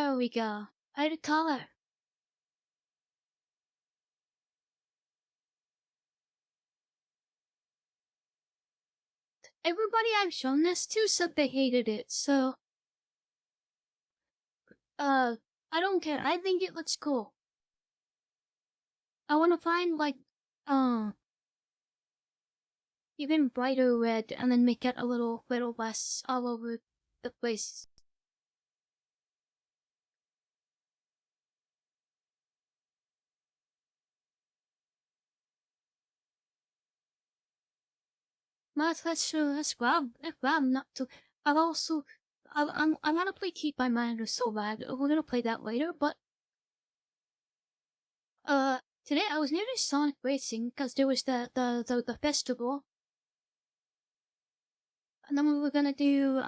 There we go. Add a color. Everybody I've shown this to said they hated it, so I don't care. I think it looks cool. I wanna find like even brighter red and then make it a little less all over the place. That's true. That's grab. Grab not to. I've also. I'm gonna play Keep My Mind so bad. We're gonna play that later, but today I was near the Sonic Racing because there was the festival, and then we were gonna do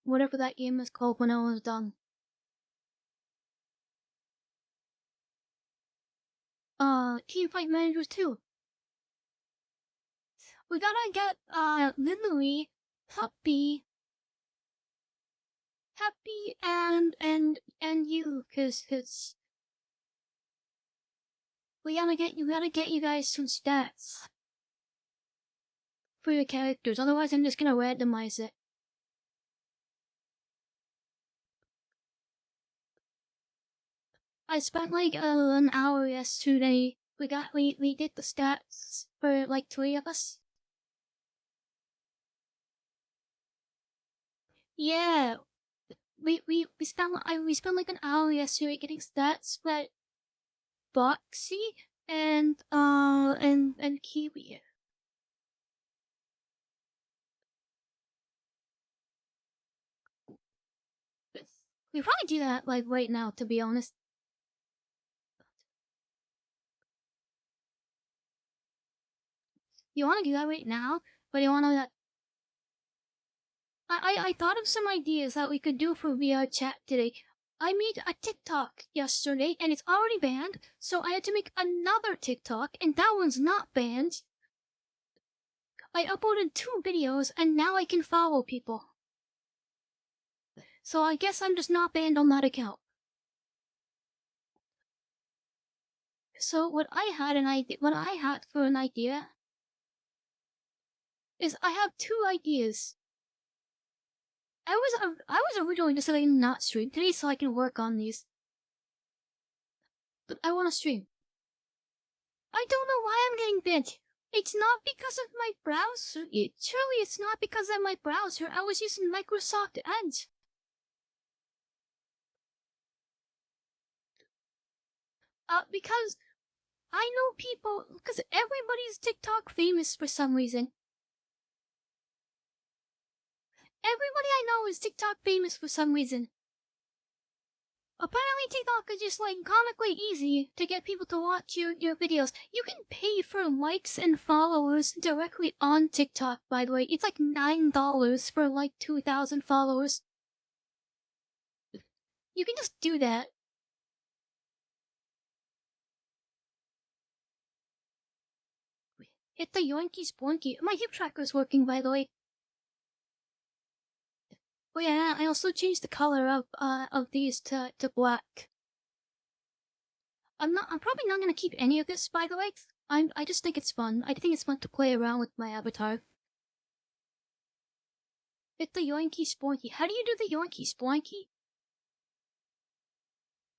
whatever that game is called when I was done. Team Fight Managers 2. We gotta get Lily, Happy and you, cause we gotta get you guys some stats for your characters. Otherwise, I'm just gonna randomize it. I spent like an hour yesterday. We did the stats for like 3 of us. Yeah, we spent like an hour yesterday getting stats, but Boxy and Kiwi. We probably do that like right now, to be honest. You want to do that right now, but you want to. I thought of some ideas that we could do for VRChat today. I made a TikTok yesterday and it's already banned, so I had to make another TikTok and that one's not banned. I uploaded 2 videos and now I can follow people. So I guess I'm just not banned on that account. So what I had for an idea is I have 2 ideas. I was originally deciding not stream today so I can work on these. But I want to stream. I don't know why I'm getting banned. It's not because of my browser. Surely it's not because of my browser. I was using Microsoft Edge. Because I know people, because everybody's TikTok famous for some reason. Everybody I know is TikTok famous for some reason. Apparently TikTok is just like comically easy to get people to watch your videos. You can pay for likes and followers directly on TikTok, by the way. It's like $9 for like 2,000 followers. You can just do that. Hit the yoinky spoinky. My hip tracker's working, by the way. Oh yeah, I also changed the color of these to black. I'm probably not gonna keep any of this, by the way. I just think it's fun. I think it's fun to play around with my avatar. Hit the yoinky spoinky. How do you do the yoinky spoinky?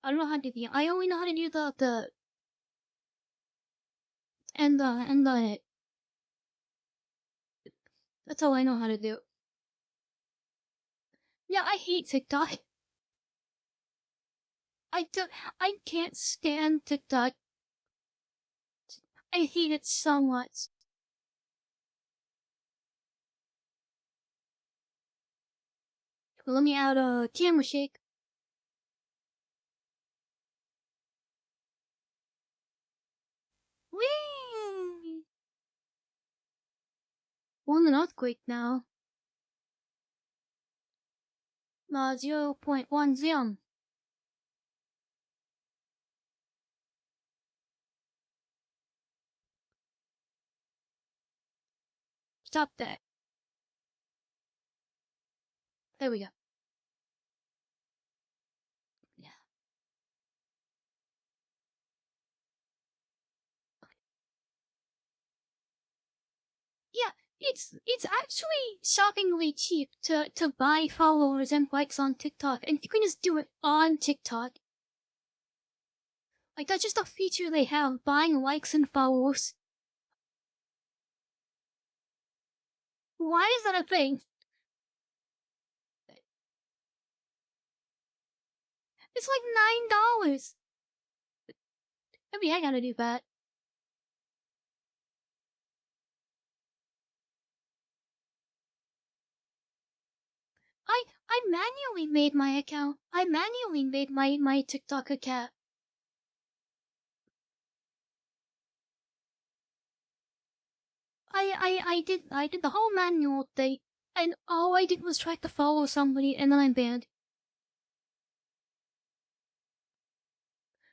I don't know how to do the. I only know how to do the and the. That's all I know how to do. Yeah, I hate TikTok. I can't stand TikTok. I hate it so much. Let me add a camera shake. Whee! We're in an earthquake now. 0.10. Stop that. There we go. Yeah. It's actually shockingly cheap to buy followers and likes on TikTok, and you can just do it on TikTok. Like that's just a feature they have, buying likes and follows. Why is that a thing? It's like $9. Maybe I gotta do that. I manually made my account. I manually made my TikTok account. I did the whole manual thing, and all I did was try to follow somebody, and then I'm banned.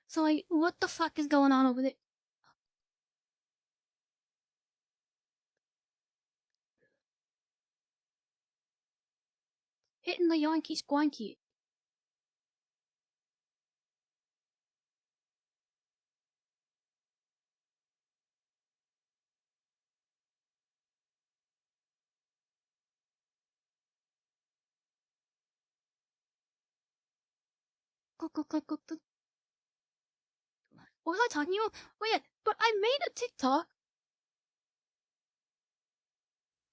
So what the fuck is going on over there? Hitting the Yankee squanky. What was I talking about? Oh yeah, but I made a TikTok.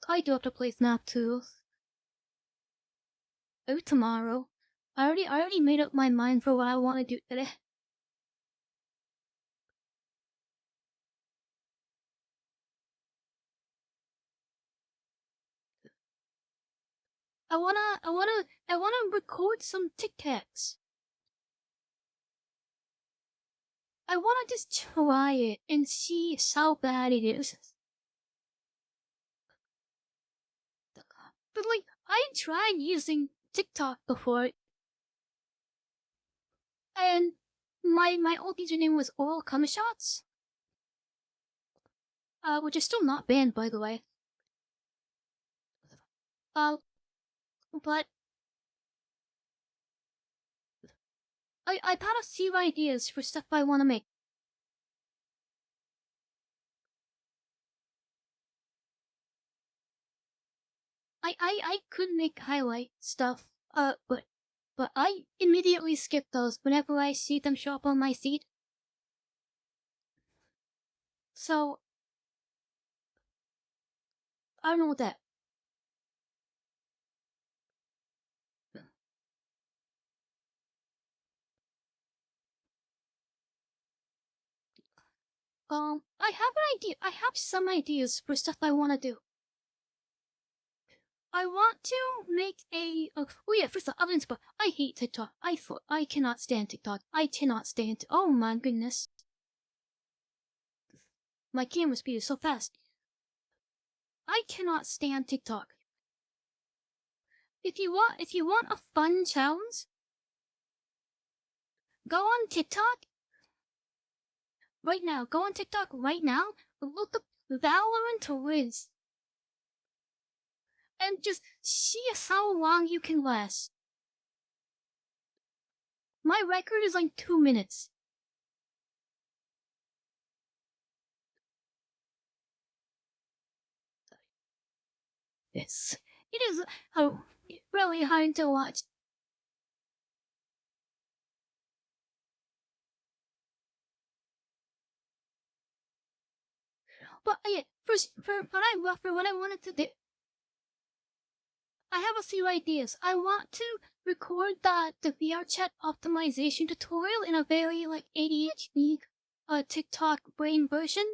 I do have to play Snap too. Oh, tomorrow. I already made up my mind for what I want to do today. I wanna record some TikToks. I wanna just try it and see how bad it is. But like, I tried using TikTok before, and my old username was Oral Cum Shots, which is still not banned, by the way. Uh, but I've had a few ideas for stuff I want to make. I could make highlight stuff, but I immediately skip those whenever I see them show up on my feed. So I don't know what that. I have an idea. I have some ideas for stuff I want to do. I want to make a. Oh yeah, first of all, evidence, but I hate TikTok. I cannot stand TikTok. I cannot stand. Oh my goodness, my camera speed is so fast. I cannot stand TikTok. If you want a fun challenge, go on TikTok right now. Go on TikTok right now. Look up Valorant Wiz and just see how long you can last. My record is like 2 minutes. It is really hard to watch. But yeah, for what I wanted to do, I have a few ideas. I want to record the VRChat optimization tutorial in a very like ADHD TikTok brain version.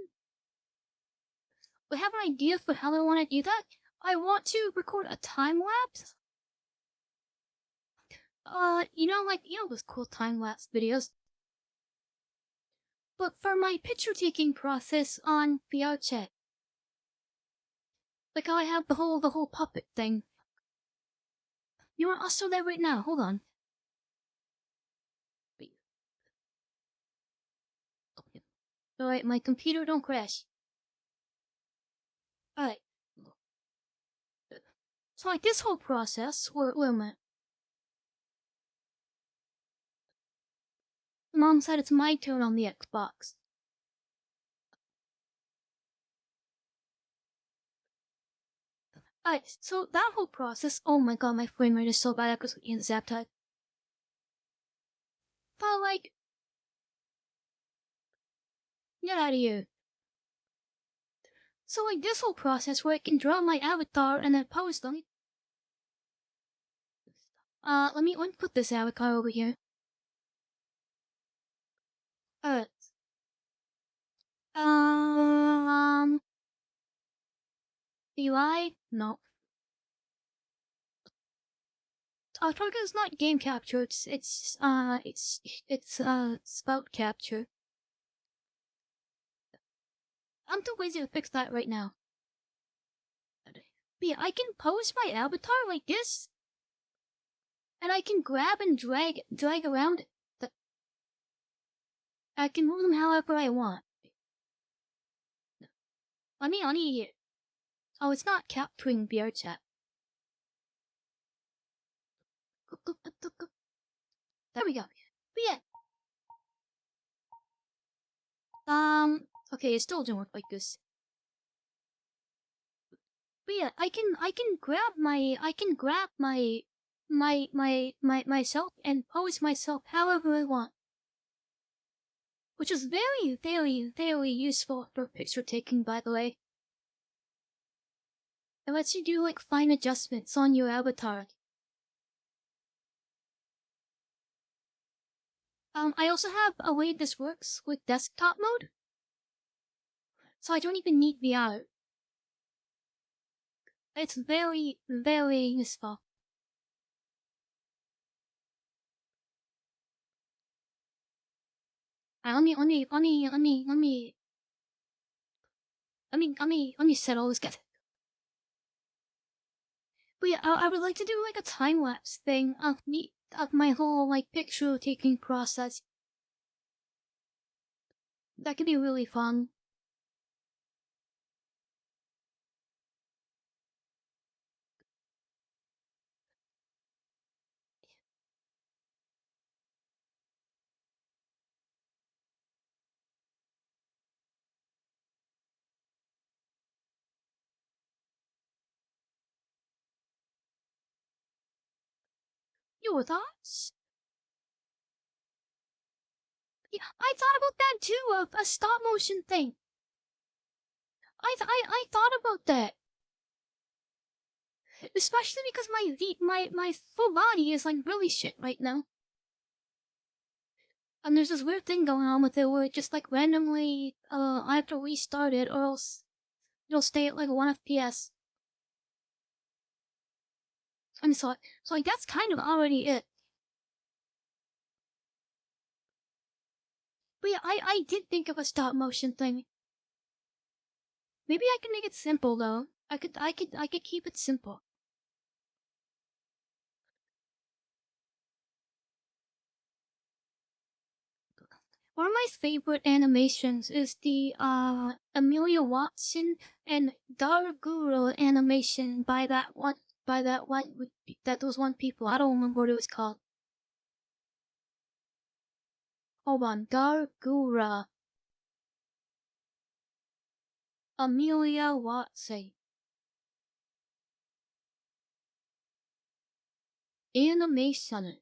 I have an idea for how I want to do that. I want to record a time lapse. You know those cool time lapse videos. But for my picture taking process on VRChat, like how I have the whole puppet thing. You know what? I'll show that right now. Hold on. Alright, my computer don't crash. Alright. So like this whole process, wait a minute. Mom said it's my turn on the Xbox. Alright, so that whole process, oh my god, my frame rate is so bad I could in the zap type. But like, get out of here. So like this whole process where I can draw my avatar and then pose them. Let me put this avatar over here. Alright. UI? No. Probably it's not game capture, it's spout capture. I'm too lazy to fix that right now. But yeah, I can pose my avatar like this, and I can grab and drag around. I can move them however I want. Let me. Oh, it's not capturing VRChat. There we go. But yeah. Okay, it's still doing like this. But yeah, I can grab myself and pose myself however I want. Which is very, very, very useful for picture taking, by the way. It lets you do like fine adjustments on your avatar. I also have a way this works with desktop mode, so I don't even need VR. It's very, very useful. Let me settle this. Get. But yeah, I would like to do like a time lapse thing of my whole like picture taking process. That could be really fun. Your thoughts? Yeah, I thought about that too. Of a stop motion thing. I thought about that. Especially because my full body is like really shit right now. And there's this weird thing going on with it where it just like randomly I have to restart it or else it'll stay at like 1 FPS. And so like that's kind of already it. But yeah, I did think of a stop motion thing. Maybe I could make it simple though. I could keep it simple. One of my favorite animations is the Amelia Watson and Darguro animation by those one people. I don't remember what it was called. Hold on, Dargura. Amelia Watson. Animation.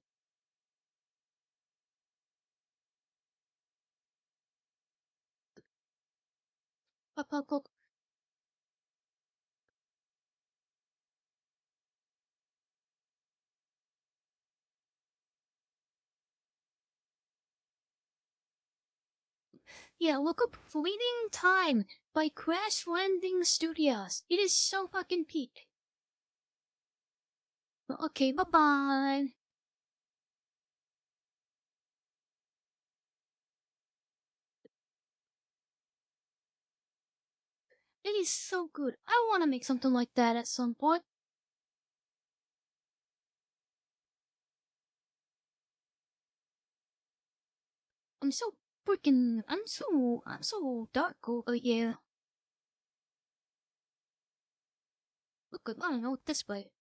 Yeah, look up Fleeting Time by Crash Landing Studios. It is so fucking peak. Okay, bye bye. It is so good. I want to make something like that at some point. I'm so dark over here. Look at, I don't know, this way.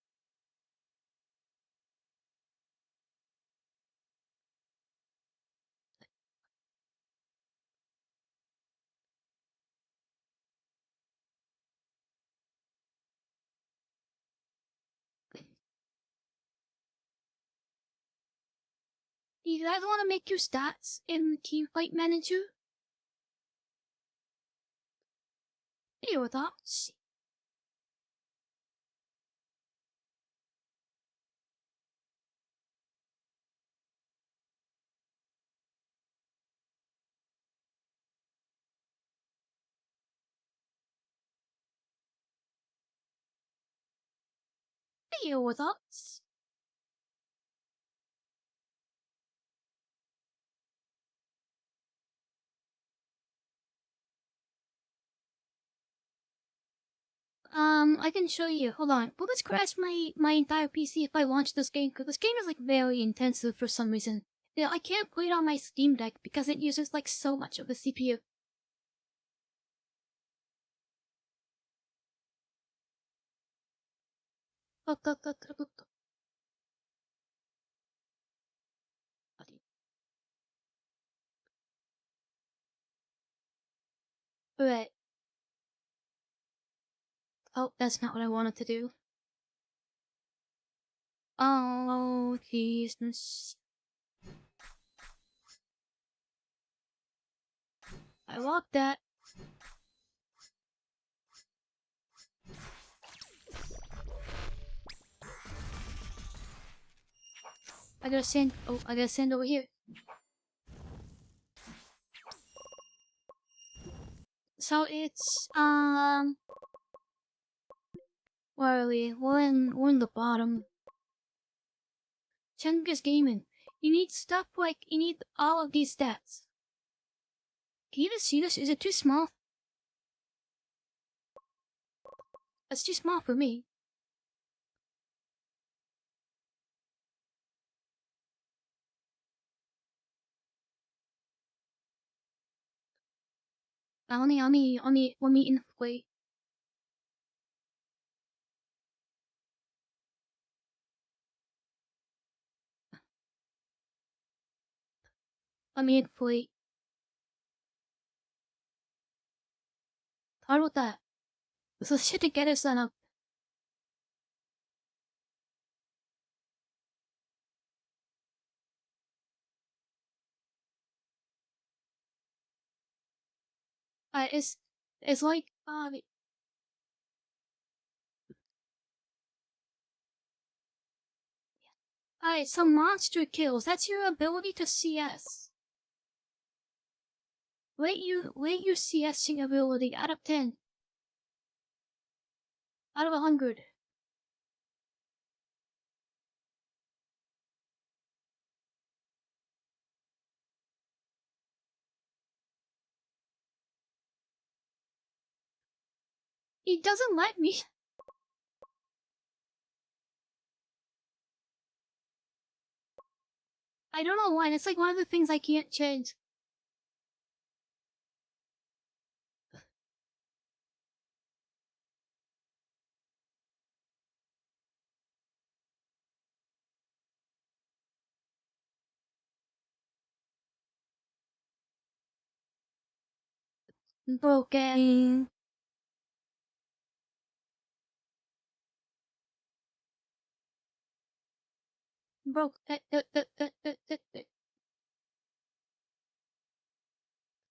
You guys want to make your stats in Team Fight Manager? Your thoughts? Your thoughts? I can show you. Hold on. Will this crash my entire PC if I launch this game? Because this game is like very intensive for some reason. Yeah, I can't play it on my Steam Deck because it uses like so much of the CPU. Right. Oh, that's not what I wanted to do. Oh, Jesus. I locked that. I gotta send. Oh, I gotta send over here. So it's where are we? We're in the bottom. Chungus Gaming. You need stuff like you need all of these stats. Can you even see this? Is it too small? It's too small for me. Let me inflate. Let me inflate. How about that? So shit to get us set up. It's like some monster kills. That's your ability to CS. Rate your CSing ability out of 10. Out of 100. It doesn't let me. I don't know why. It's like one of the things I can't change. Broken. Broke.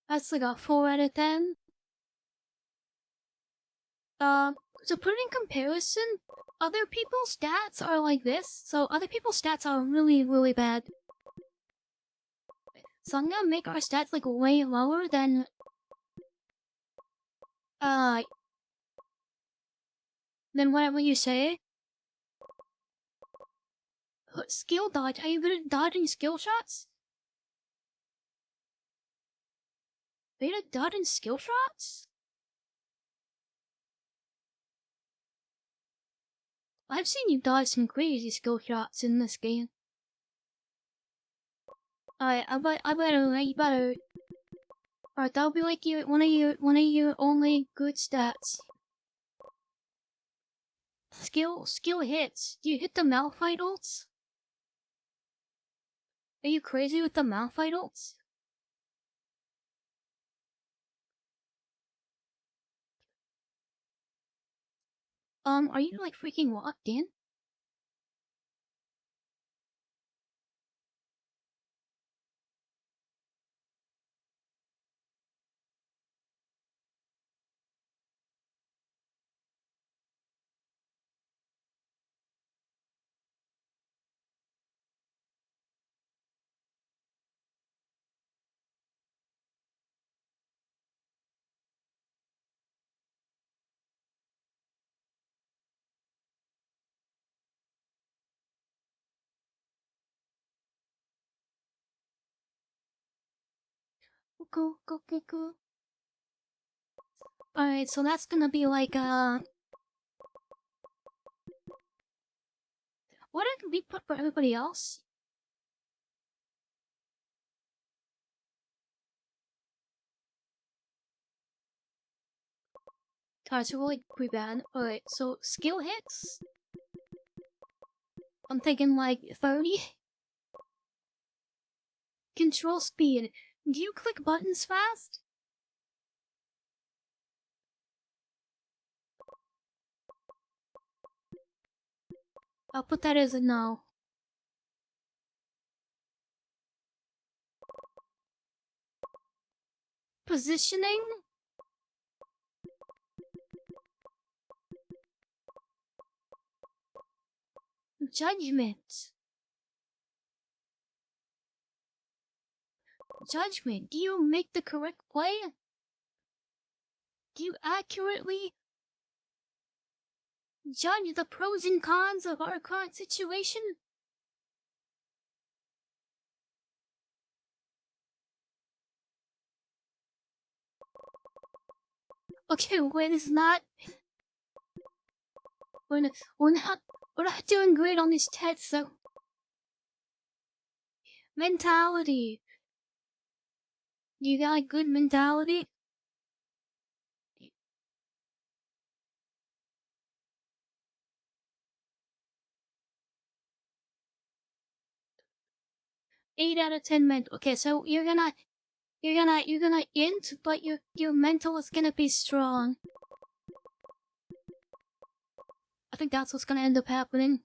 That's like a 4 out of 10. So put it in comparison, other people's stats are like this. So other people's stats are really, really bad. So I'm gonna make our stats like way lower than uh whatever you say. Skill dodge. Are you good at dodging skill shots? Are you good at dodging skill shots? I've seen you dodge some crazy skill shots in this game. Alright, I better. Alright, that'll be like one of your only good stats. Skill hits. Do you hit the Malphite ults? Are you crazy with the Malphite ults? Are you like freaking locked in? Cool, cool, cool, cool. Alright, so that's gonna be like, what did we put for everybody else? Cards are really pretty bad. Alright, so skill hits? I'm thinking like 30? Control speed. Do you click buttons fast? I'll put that as a no. Positioning? Judgment. Judgment. Do you make the correct play? Do you accurately judge the pros and cons of our current situation? Okay, when it's not... We're not doing great on this test, so... Mentality. You got a good mentality? Eight out of 10 mental. Okay, so you're gonna int, but your mental is gonna be strong. I think that's what's gonna end up happening.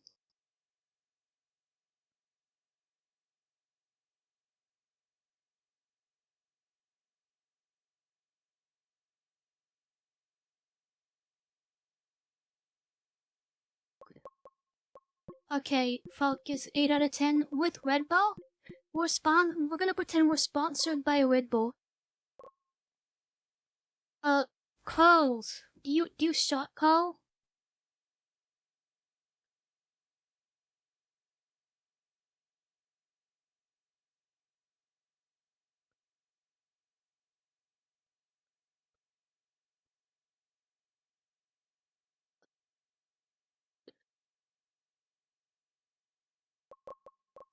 Okay, focus 8 out of 10 with Red Bull. We're gonna pretend we're sponsored by Red Bull. Calls. Do you shot call?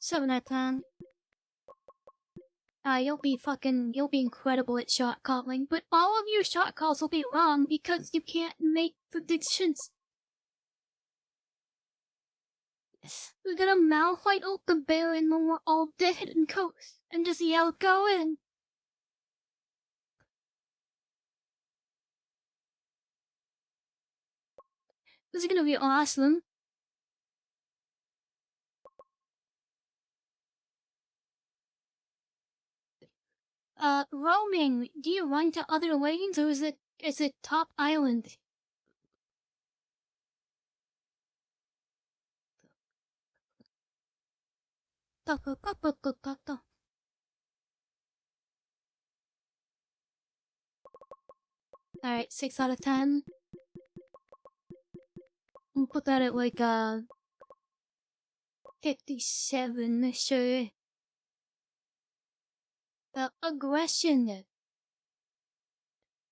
Seven out of 10. You'll be incredible at shot calling, but all of your shot calls will be wrong because you can't make predictions. We're gonna malfight Open Baron when we're all dead and coast and just yell go in. This is gonna be awesome. Roaming. Do you run to other lanes or is it top island? Alright, 6 out of 10. We'll put that at like 57, sure. Aggression.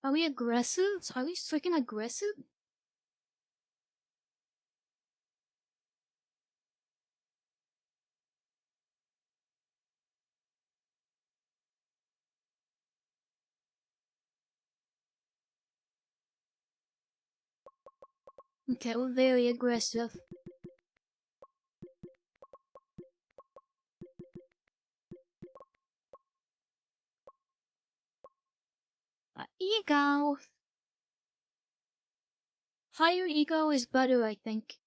Are we aggressive? Are we freaking aggressive? Okay, we're very aggressive. Ego. Higher ego is better, I think.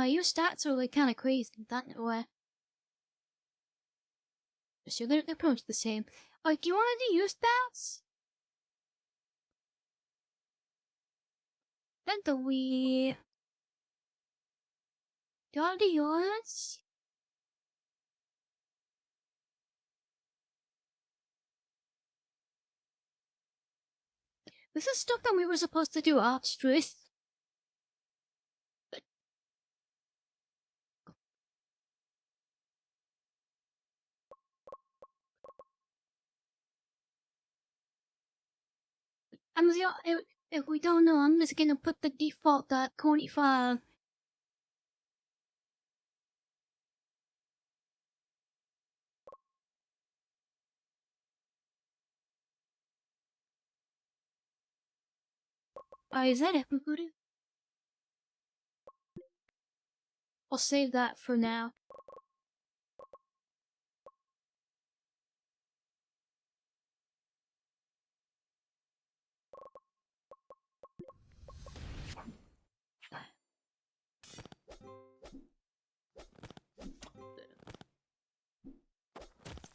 Your stats are like kinda crazy in that way. So they're pretty much the same. Do you wanna do your stats? Then the we the audience. This is stuff that we were supposed to do off street. If we don't know, I'm just gonna put the default .coney file. Is that everybody? I'll save that for now.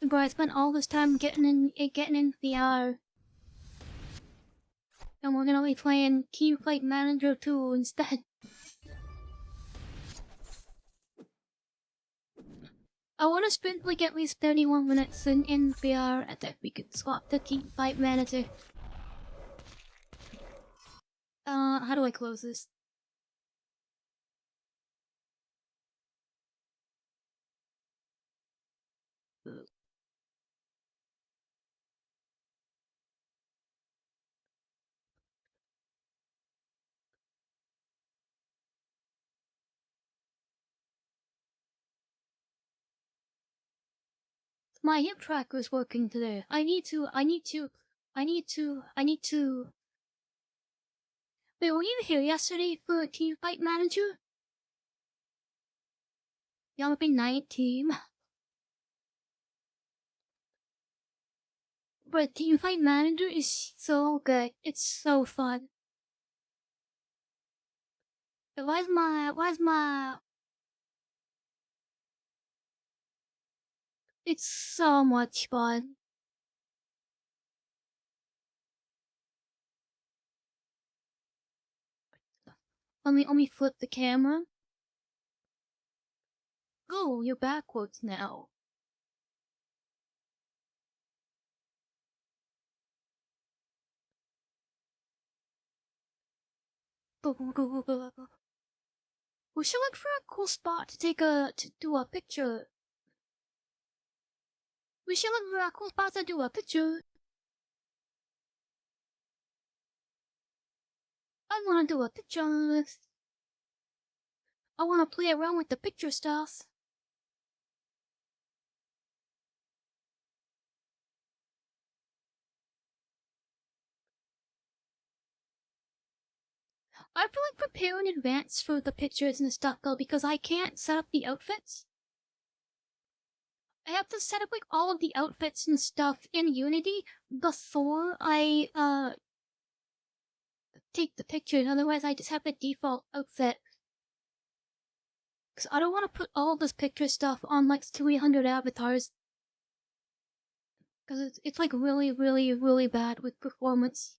But I spent all this time getting in VR. And we're gonna be playing Team Fight Manager 2 instead. I want to spend like at least 31 minutes in VR and then we could swap the Team Fight Manager. How do I close this? My hip tracker is working today. I need to. Wait, were you here yesterday for Team Fight Manager? Y'all have been 19. But Team Fight Manager is so good. It's so fun. Why's my... It's so much fun. Let me flip the camera. Oh, you're backwards now. Go, go, go, go, go, go. We should look for a cool spot to do a picture. We should look for a cool spot to do a picture. I wanna do a picture on this. I wanna play around with the picture stuff. I feel like prepare in advance for the pictures and stuff though because I can't set up the outfits. I have to set up like all of the outfits and stuff in Unity before I take the pictures. Otherwise, I just have the default outfit. Cause I don't want to put all this picture stuff on like 300 avatars. Cause it's like really, really, really bad with performance.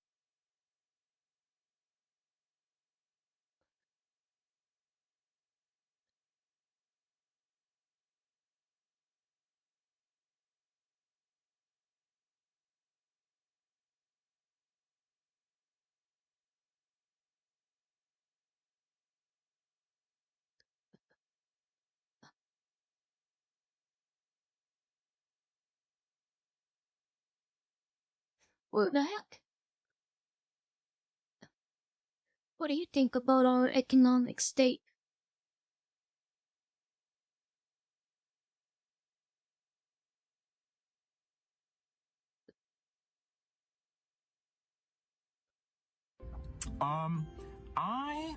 What the heck? What do you think about our economic state? I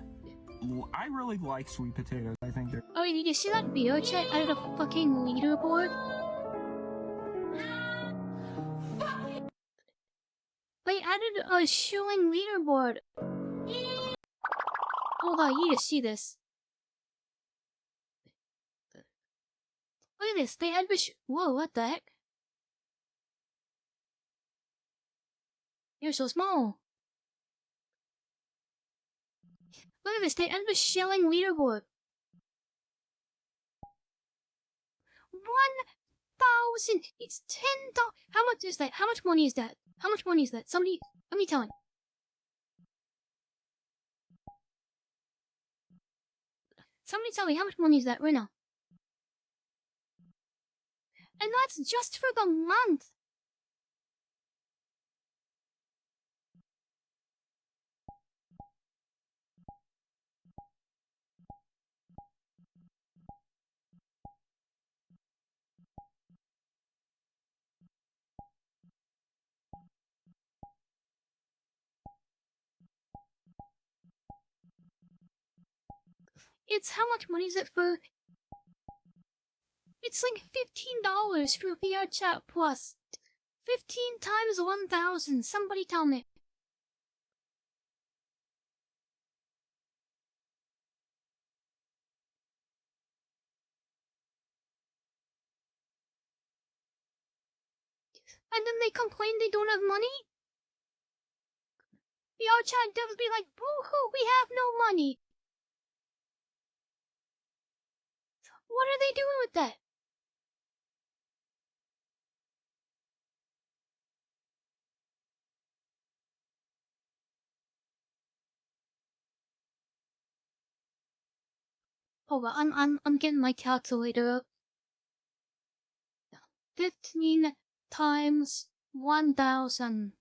really like sweet potatoes. I think they're... Oh, did you see that VRChat added a fucking leaderboard? They added a showing leaderboard. Hold on, you need to see this. Look at this, they added whoa, what the heck? You're so small. Look at this, they ended a shilling leaderboard. 1,000. It's $10. How much is that? How much money is that? How much money is that? Somebody, let me tell you. Somebody tell me how much money is that right now? And that's just for the month. It's how much money is it for? It's like $15 for VRChat Plus. 15 times 1,000. Somebody tell me. And then they complain they don't have money? VRChat devs be like, boo-hoo, we have no money. What are they doing with that? Hold on, I'm getting my calculator up. 15 times 1,000.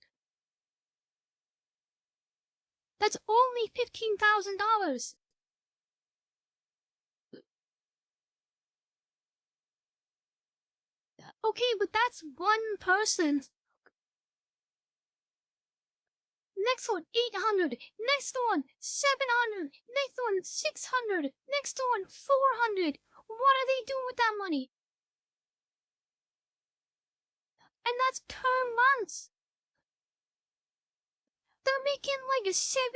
That's only $15,000. Okay, but that's one person. Next one, 800. Next one, 700. Next one, 600. Next one, 400. What are they doing with that money? And that's per month. They're making like $70,000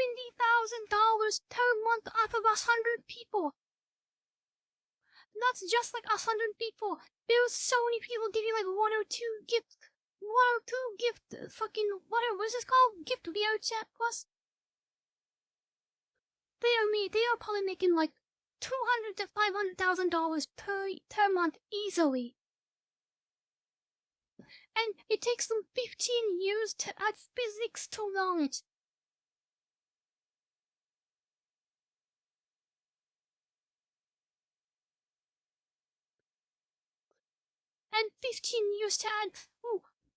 per month off of 100 people. That's just like 100 people. There's so many people giving like one or two gift, fucking, what's this called? Gift VRChat Plus. They are probably making like $200,000 to $500,000 per month easily. And it takes them 15 years to add physics to knowledge. And 15 years to add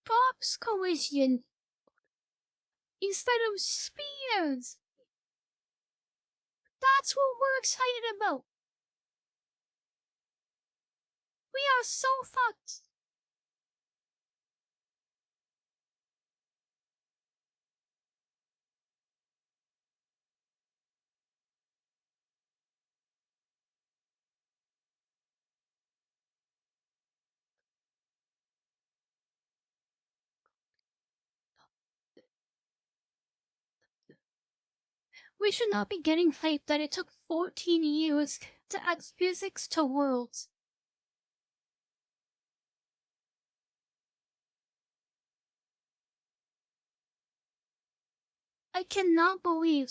box collision instead of spears. That's what we're excited about. We are so fucked. We should not be getting hyped that it took 14 years to add physics to worlds. I cannot believe.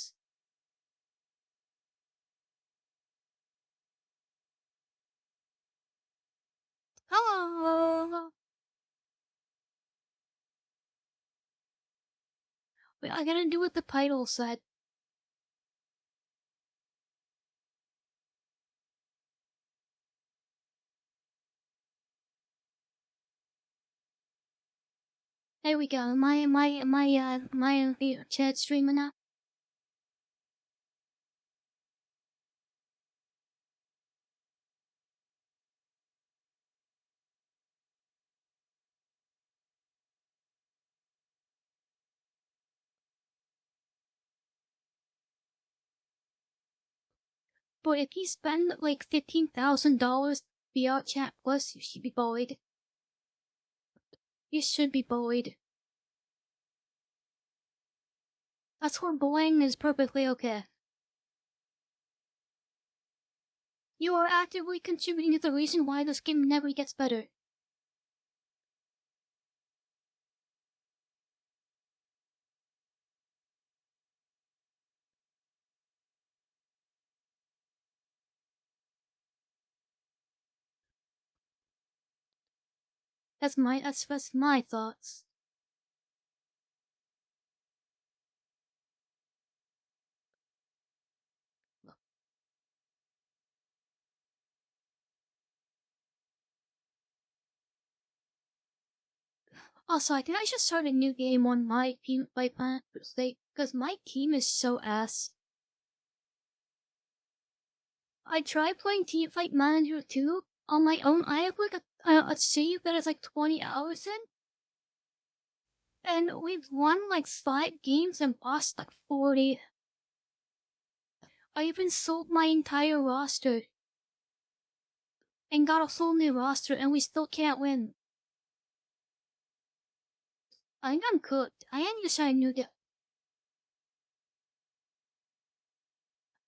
Hello. Wait, I gotta do what the title said. There we go. My chat streaming now. But if you spend like $15,000 VRChat Plus, you should be bullied. You should be bullied. That's where bullying is perfectly okay. You are actively contributing to the reason why this game never gets better. That's my thoughts. Also, I think I should start a new game on my team by plan because my team is so ass. I tried playing Team Fight Manager 2 on my own. I have like a save that is like 20 hours in, and we've won like 5 games and lost like 40. I even sold my entire roster and got a whole new roster, and we still can't win. I think I'm cooked. I need to start a new deck.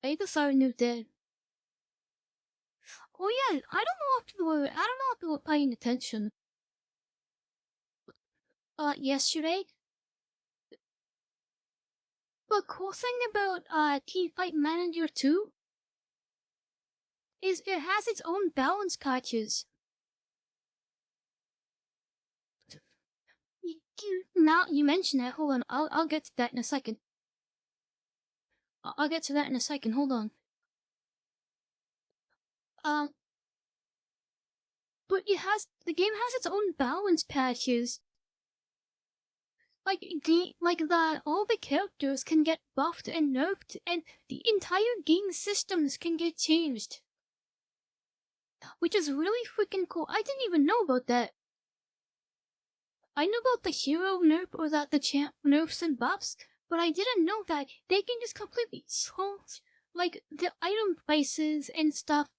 I need to start a new deck. Oh yeah, I don't know if people were paying attention. Yesterday, the cool thing about Team Fight Manager 2 is it has its own balance catches. Now you mention that, hold on, I'll get to that in a second. I'll get to that in a second, hold on. Um, but the game has its own balance patches. Like all the characters can get buffed and nerfed, and the entire game systems can get changed, which is really freaking cool. I didn't even know about that. I knew about the hero nerf or that the champ nerfs and buffs, but I didn't know that they can just completely change like the item prices and stuff,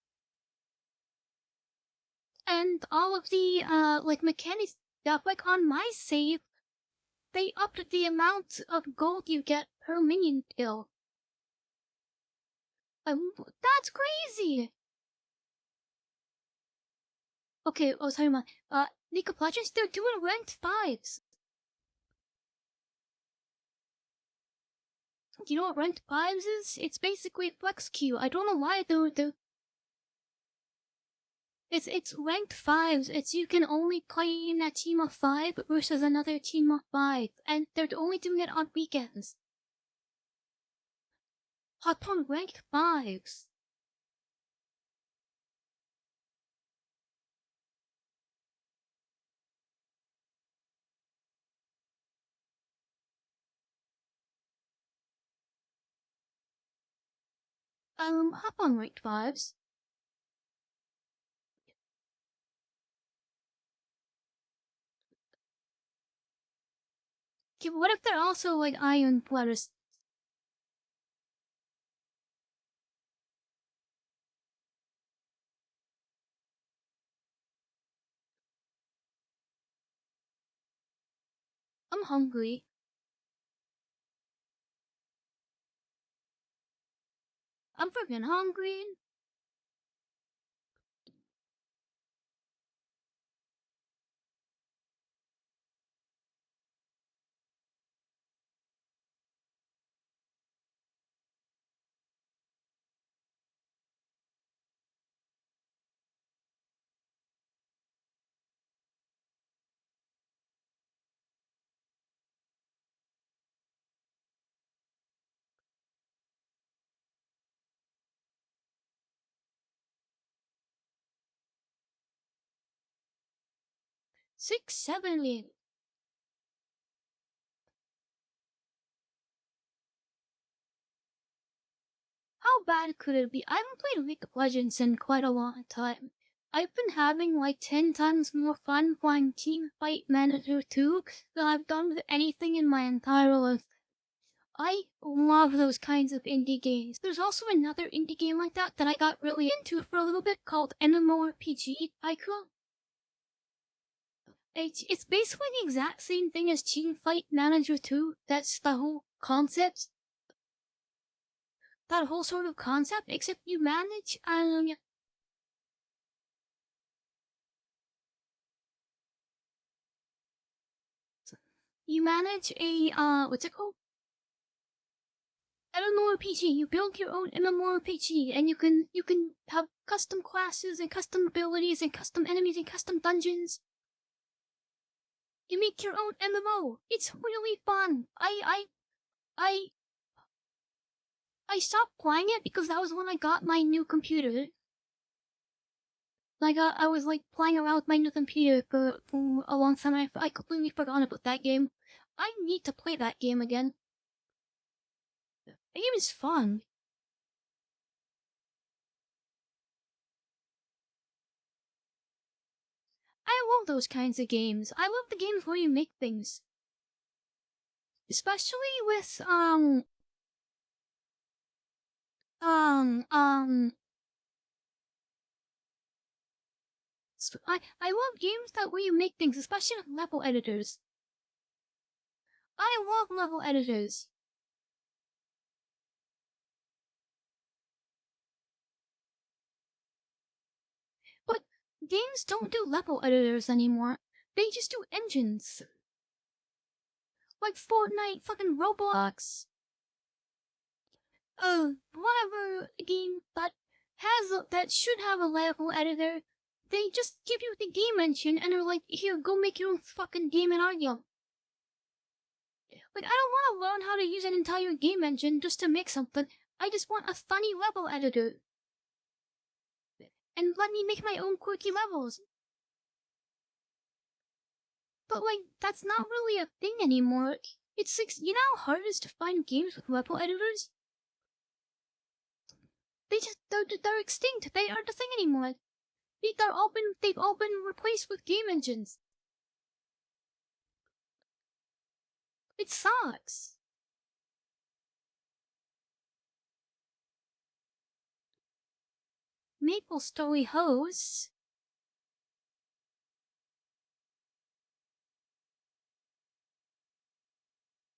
and all of the like mechanics stuff. Like on my save, they upped the amount of gold you get per minion kill. That's crazy. Okay, oh sorry, man. League of Legends, they're doing ranked 5s. You know what ranked 5s is? It's basically flex queue. I don't know why they're It's ranked 5s. It's you can only play in a team of 5 versus another team of 5, and they're only doing it on weekends. Hop on ranked 5s. Hop on ranked 5s. Okay, but what if they're also like iron players? I'm hungry. I'm freaking hungry. Six, 7 How bad could it be? I haven't played League of Legends in quite a long time. I've been having like 10 times more fun playing Team Fight Manager 2 than I've done with anything in my entire life. I love those kinds of indie games. There's also another indie game like that I got really into for a little bit called MMORPG Icon. It's basically the exact same thing as Team Fight Manager 2. That's the whole concept. That whole sort of concept, except you manage a what's it called? MMORPG. You build your own MMORPG, and you can have custom classes and custom abilities and custom enemies and custom dungeons. You make your own MMO. It's really fun. I I stopped playing it because that was when I got my new computer. I was like playing around with my new computer for a long time. I completely forgot about that game. I need to play that game again. The game is fun. I love those kinds of games. I love the games where you make things. Especially with um um I love games that where you make things, especially with level editors. I love level editors. But games don't do level editors anymore. They just do engines. Like Fortnite, fucking Roblox. Whatever game that should have a level editor, they just give you the game engine and are like, here, go make your own fucking game and argue. Like, I don't want to learn how to use an entire game engine just to make something. I just want a funny level editor. And let me make my own quirky levels. But, like, that's not really a thing anymore. It's like, you know how hard it is to find games with level editors? They're extinct. They aren't a thing anymore. They've all been replaced with game engines. It sucks. Maple Story hosts.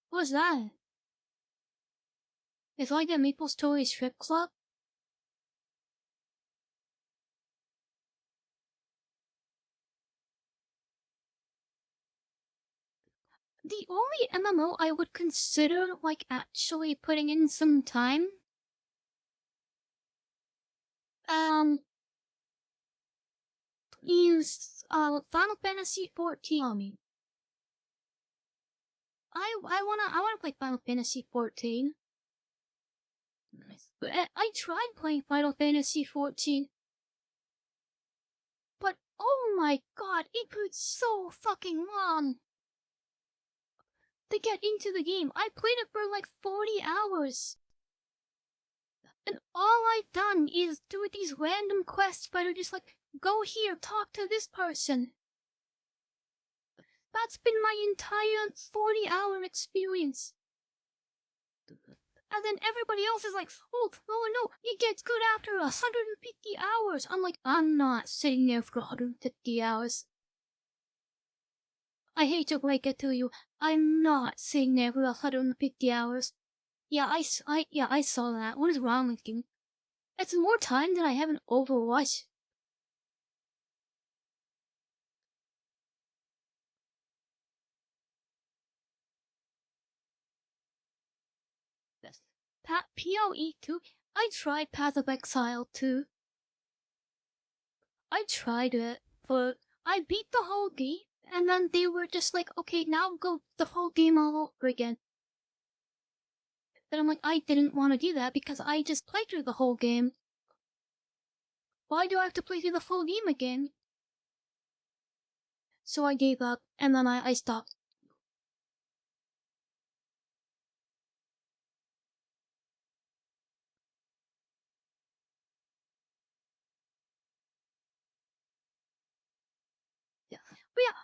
What's that? It's like the Maple Story strip club. The only MMO I would consider like actually putting in some time is Final Fantasy 14. I wanna play Final Fantasy 14. I tried playing Final Fantasy 14, but oh my god, it took so fucking long to get into the game. I played it for like 40 hours. And all I've done is do these random quests that are just like, go here, talk to this person. That's been my entire 40-hour experience. And then everybody else is like, oh no, it gets good after 150 hours. I'm like, I'm not sitting there for 150 hours. I hate to break it to you, I'm not sitting there for 150 hours. Yeah, I saw that. What is wrong with you? It's more time than I have in Overwatch. PoE 2. I tried Path of Exile 2. I tried it, but I beat the whole game, and then they were just like, okay, now go the whole game all over again. But I'm like, I didn't want to do that because I just played through the whole game. Why do I have to play through the full game again? So I gave up, and then I stopped. Yeah. But yeah,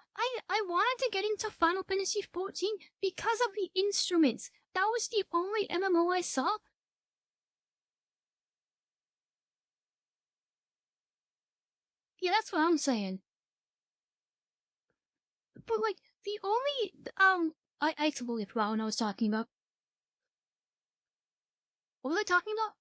I wanted to get into Final Fantasy 14 because of the instruments. That was the only MMO I saw. Yeah, that's what I'm saying. But like the only I totally forgot what I was talking about. What was I talking about?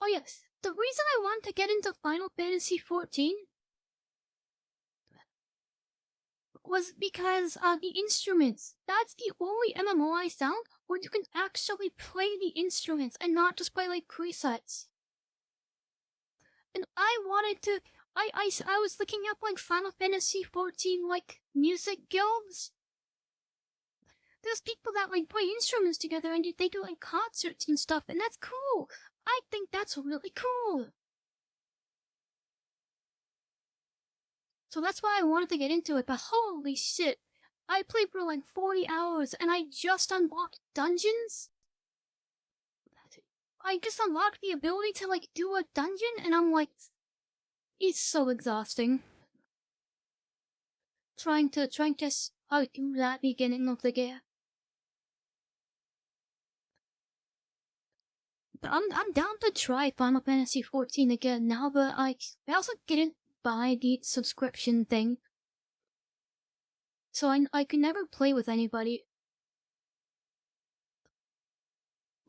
Oh yes, the reason I wanted to get into Final Fantasy 14 was because the instruments. That's the only MMO I found where you can actually play the instruments and not just play like presets. And I wanted to. I was looking up like Final Fantasy 14 like music guilds. There's people that like play instruments together and they do like concerts and stuff, and that's cool. I think that's really cool. So that's why I wanted to get into it, but holy shit. I played for like 40 hours and I just unlocked dungeons. I just unlocked the ability to like do a dungeon and I'm like, it's so exhausting. Trying to do that beginning of the game. But I'm down to try Final Fantasy 14 again now, but I also didn't buy the subscription thing. So I can never play with anybody.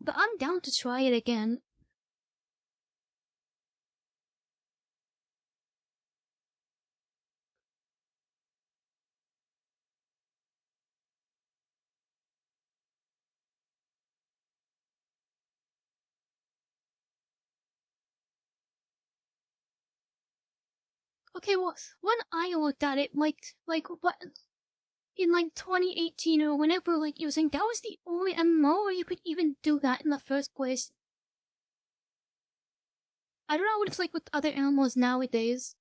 But I'm down to try it again. Okay, well, when I looked at it, like what in like 2018 or whenever, like you were saying, that was the only MMO where you could even do that in the first place. I don't know what it's like with other MMOs nowadays.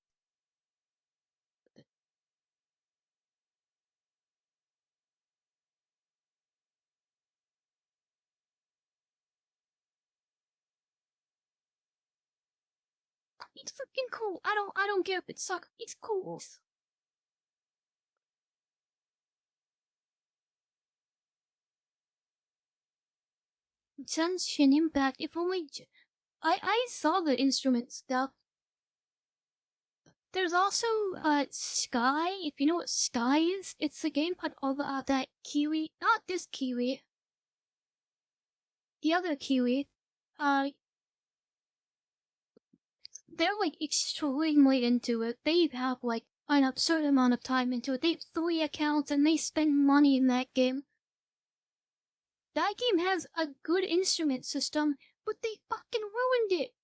It's freaking cool. I don't care if it sucks. It's cool. Genshin Impact. If only I saw the instrument stuff. There's also Sky. If you know what Sky is, it's the gamepad of that Kiwi. Not this Kiwi. The other Kiwi. Uh, they're like extremely into it. They have like an absurd amount of time into it. They have 3 accounts and they spend money in that game. That game has a good instrument system, but they fucking ruined it.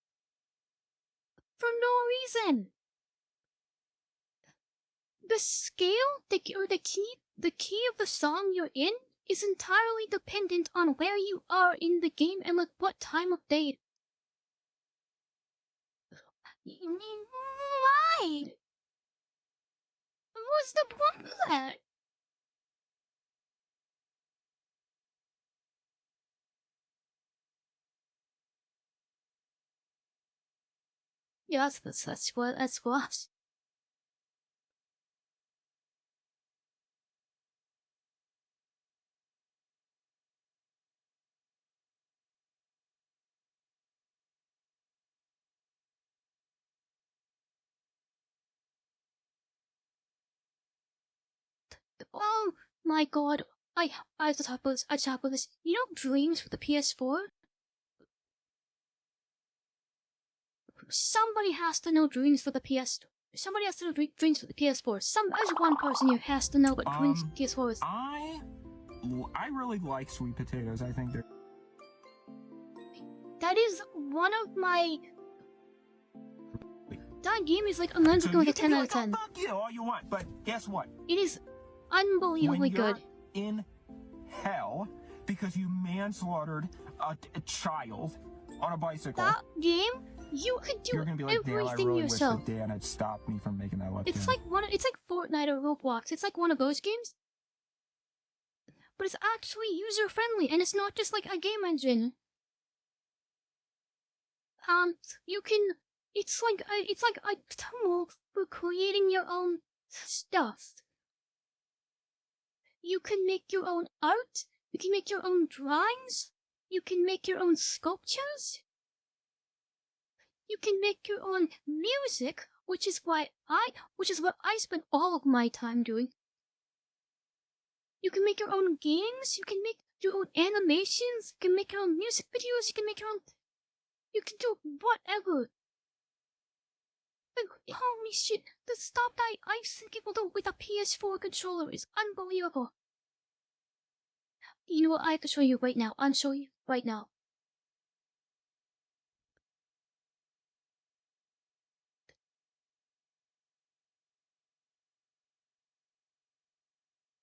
For no reason. The scale, the key of the song you're in is entirely dependent on where you are in the game and like what time of day. Why? What's the point of that? Yeah, that's what. Oh my god. I have to talk about this. I talk about this. You know Dreams for the PS4? Somebody has to know Dreams for the PS. Somebody has to know Dreams for the PS4. There's one person here has to know what Dreams PS4 is. I really like sweet potatoes. I think they're. That is one of my. That game is like unlimited, like a 10 out of 10. Fuck you all you want, but guess what? It is unbelievably when you're good. In hell because you manslaughtered a child on a bicycle. That game, you could do You're gonna be like, damn, I everything really yourself. wish that Dan had stopped me from making that left It's turn. it's like Fortnite or Roblox. It's like one of those games, but it's actually user friendly and it's not just like a game engine. You can. It's like a tool for creating your own stuff. You can make your own art. You can make your own drawings. You can make your own sculptures. You can make your own music, which is what I spend all of my time doing. You can make your own games. You can make your own animations. You can make your own music videos. You can make your own. You can do whatever. Like, holy shit! The stuff that I've seen people do with a PS4 controller is unbelievable. You know what? I have to show you right now. I'm showing you right now.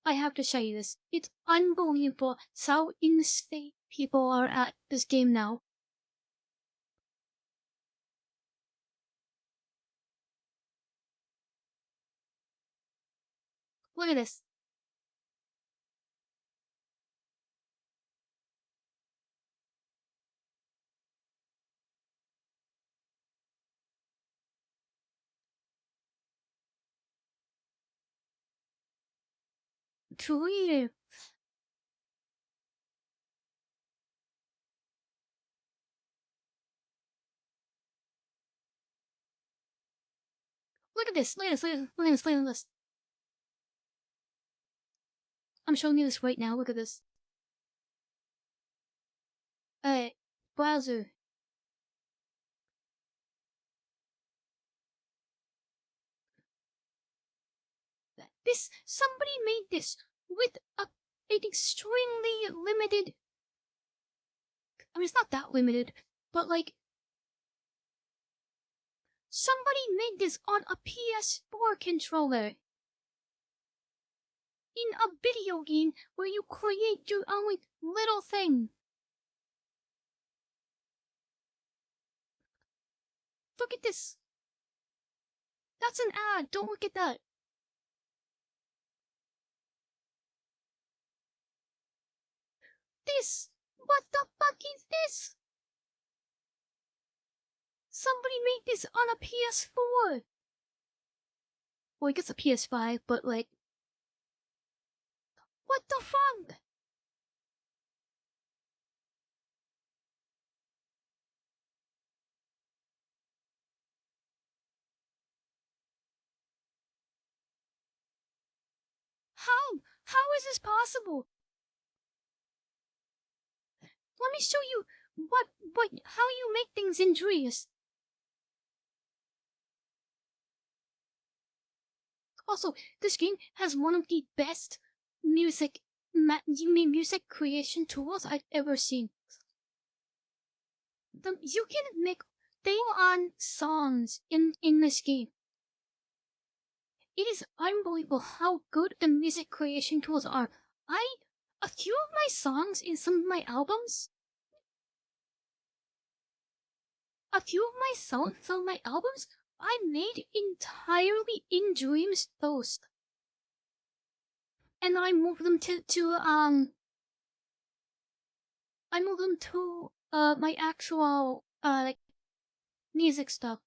I have to show you this. It's unbelievable how in state people are at this game now. Look at this. Truly. Look at this. Look at this. Look at this. Look at this. Look at this. I'm showing you this right now. Look at this. Browser. This somebody made this with an extremely limited. I mean, it's not that limited, but like somebody made this on a PS4 controller in a video game where you create your own like, little thing. Look at this. That's an ad. Don't look at that. This. What the fuck is this? Somebody made this on a PS4. Well, I guess a PS5, but like, what the fuck? How? How is this possible? Let me show you how you make things in Dreas. Also, this game has one of the best music creation tools I've ever seen. You can make on songs in this game. It is unbelievable how good the music creation tools are. A few of my songs in some of my albums, I made entirely in Dreams Toast. And I moved them to my actual like music stuff.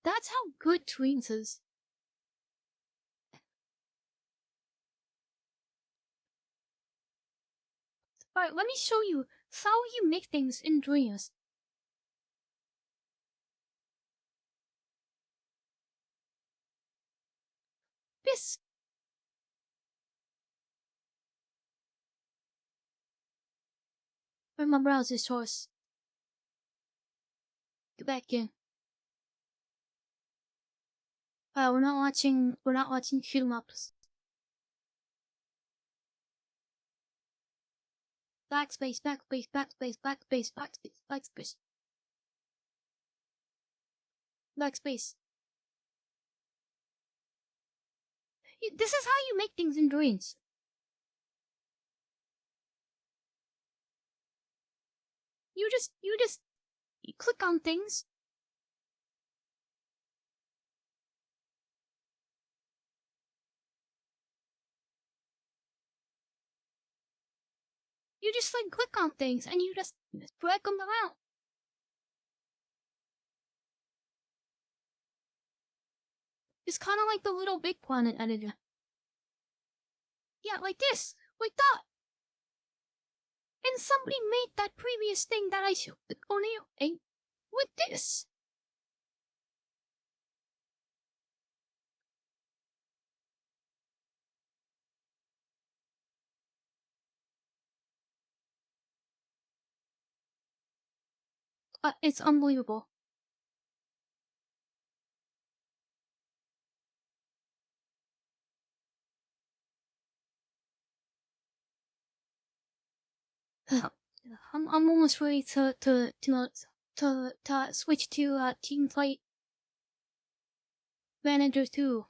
That's how good Dreams is. Alright, let me show you how you make things in Dreams. This. Where my browser source. Get back in. We're not watching shoot 'em ups. Backspace, backspace, backspace, backspace, backspace, backspace. Backspace. This is how you make things in Dreams. You just click on things. You just like click on things and you just drag them around. It's kind of like the Little Big Planet editor. Yeah, like this, like that. And somebody made that previous thing that I showed on you with this. It's unbelievable. I'm almost ready to switch to Team Fight Manager 2.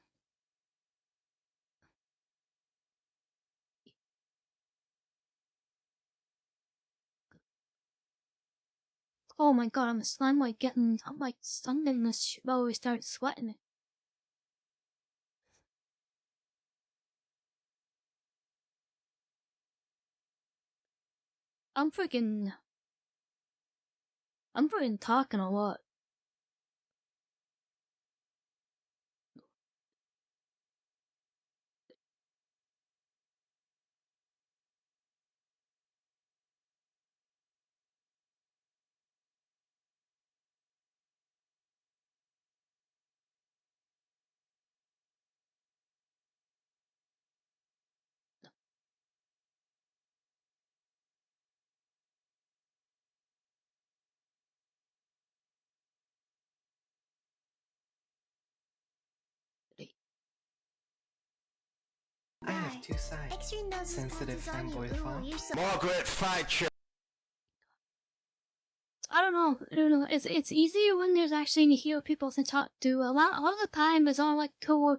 Oh my god, I'm like stunned in this while we start sweating. I'm freaking talking a lot. I have two sides. Sensitive fanboy thought. Margaret Thatcher. I don't know. It's easier when there's actually any hero people to talk to. A lot of the time it's on like two.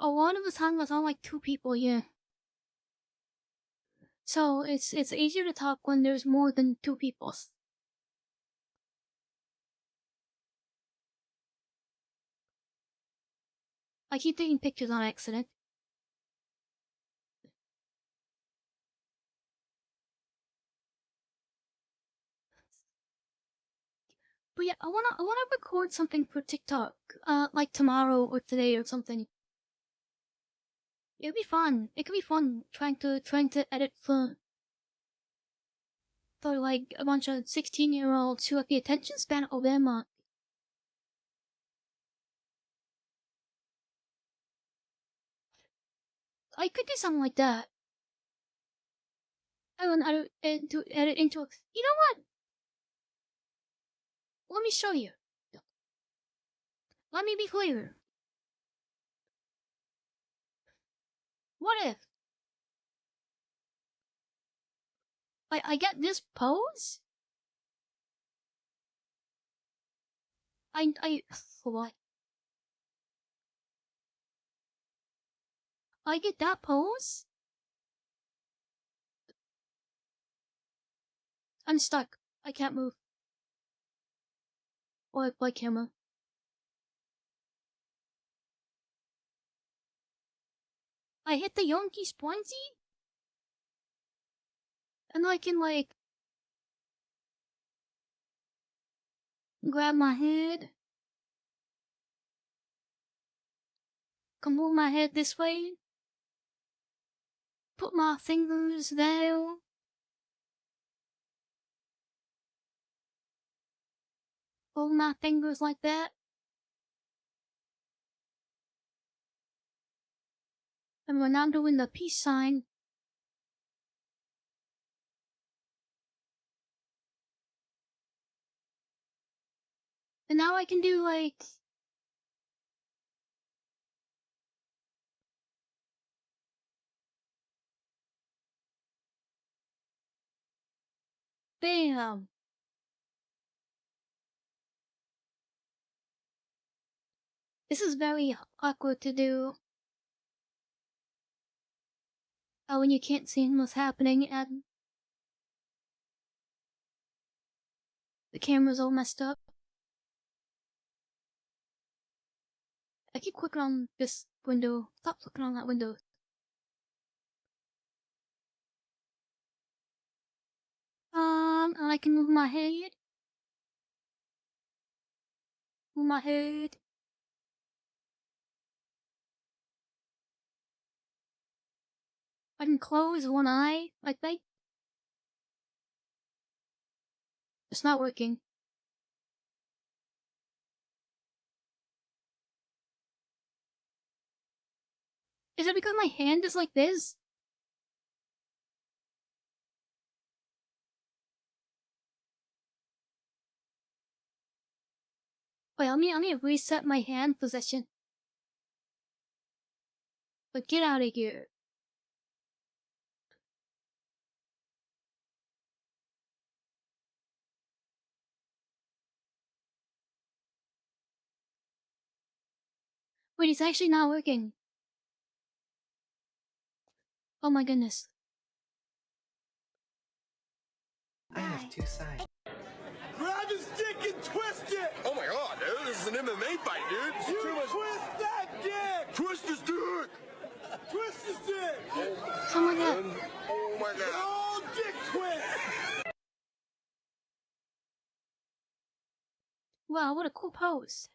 A lot of the time it's on like two people. Yeah. So it's easier to talk when there's more than two people. I keep taking pictures on accident. But yeah, I wanna record something for TikTok. Like tomorrow or today or something. It'd be fun. It could be fun trying to edit for like a bunch of 16-year-olds who have the attention span of Emma. I could do something like that. I don't to edit into. You know what? Let me show you. Let me be clear. What if I get this pose? What? I get that pose? I'm stuck. I can't move. Why camera? I hit the Yonky Spoinsy? And I can like grab my head. Come move my head this way. Put my fingers there. Hold my fingers like that. And we're now doing the peace sign. And now I can do like. Bam! This is very awkward to do. When you can't see what's happening and the camera's all messed up. I keep clicking on this window. Stop clicking on that window. And I can move my head. Move my head. I can close one eye, like that. It's not working. Is it because my hand is like this? Wait, let me reset my hand position. But get out of here. Wait, it's actually not working. Oh my goodness. I have two sides. is an MMA fight, dude. You twist that dick! Twist his dick. Twist his dick! Something like that. Oh my god. Oh, dick twist! Wow, what a cool pose.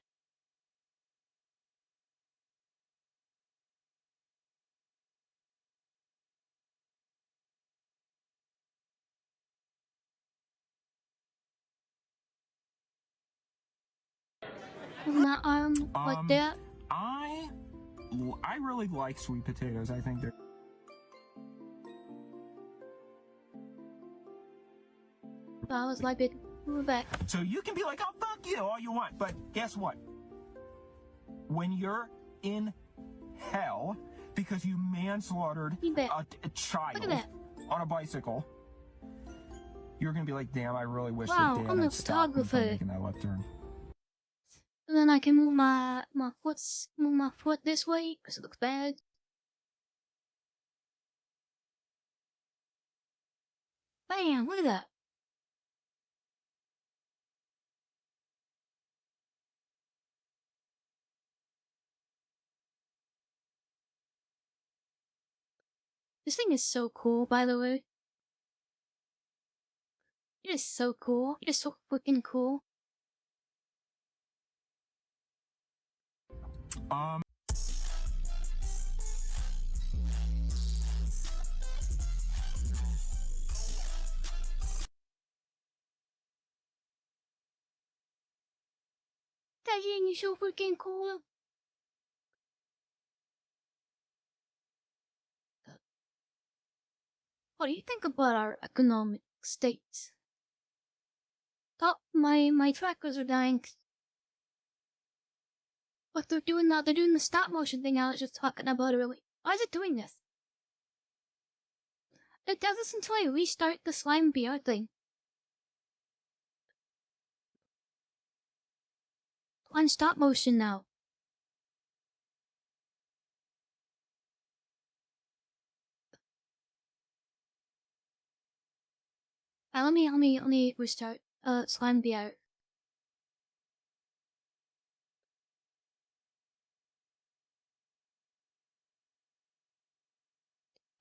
With my arm like that. I really like sweet potatoes. I think they're. That was my big move back. So you can be like, oh, fuck you all you want. But guess what? When you're in hell because you manslaughtered You bet. a child Look at that. on a bicycle, you're going to be like, damn, I really wish Wow, that Dan I'm a had stopped me from photographer. making that left turn. And then I can move my foot this way because it looks bad. Bam! Look at that. This thing is so cool, by the way. It is so cool. It is so freaking cool. Um, 大爷，你 so freaking cool. What do you think about our economic state? Oh, my trackers are dying. But they're doing that. They're doing the stop motion thing I was just talking about earlier. Why is it doing this? It does this until I restart the slime BR thing. On stop motion now. Let me restart slime BR.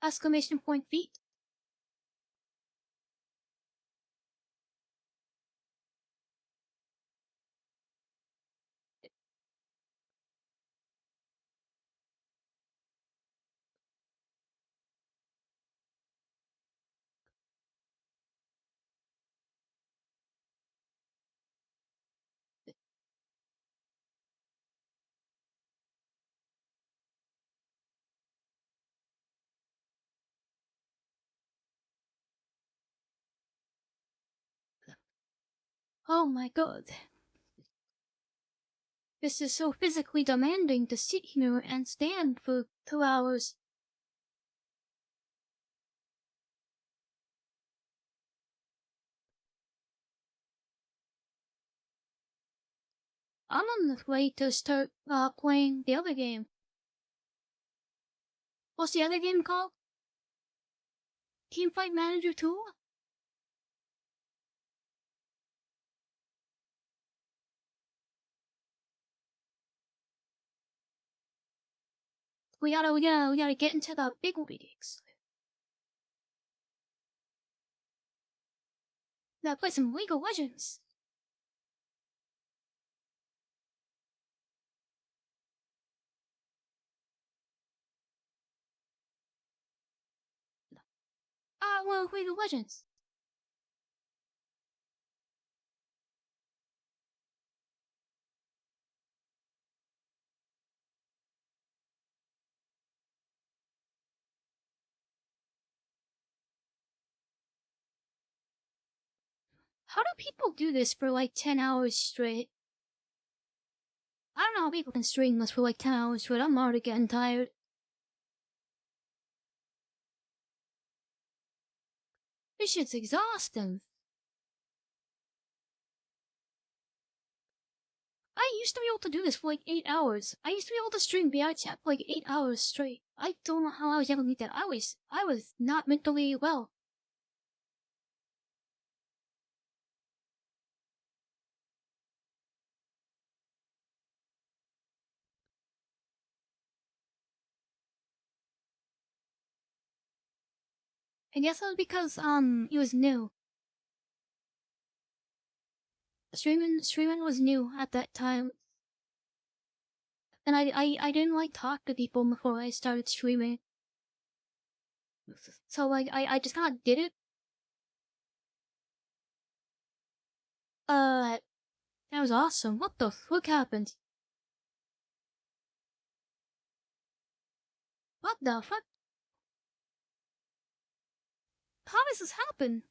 Exclamation point feet. Oh my god. This is so physically demanding to sit here and stand for 2 hours. I'm on the way to start playing the other game. What's the other game called? Teamfight Manager 2? We gotta get into the big leagues. Gotta play some League of Legends. Well, League of Legends. How do people do this for like 10 hours straight? I don't know how people can stream this for like 10 hours straight. I'm already getting tired. This shit's exhausting. I used to be able to do this for like 8 hours. I used to be able to stream VRChat for like 8 hours straight. I don't know how I was able to do that. I was not mentally well. I guess that was because it was new. Streaming was new at that time, and I didn't like talk to people before I started streaming. So like I just kind of did it. That was awesome. What the fuck happened? What the fuck? How does this happen?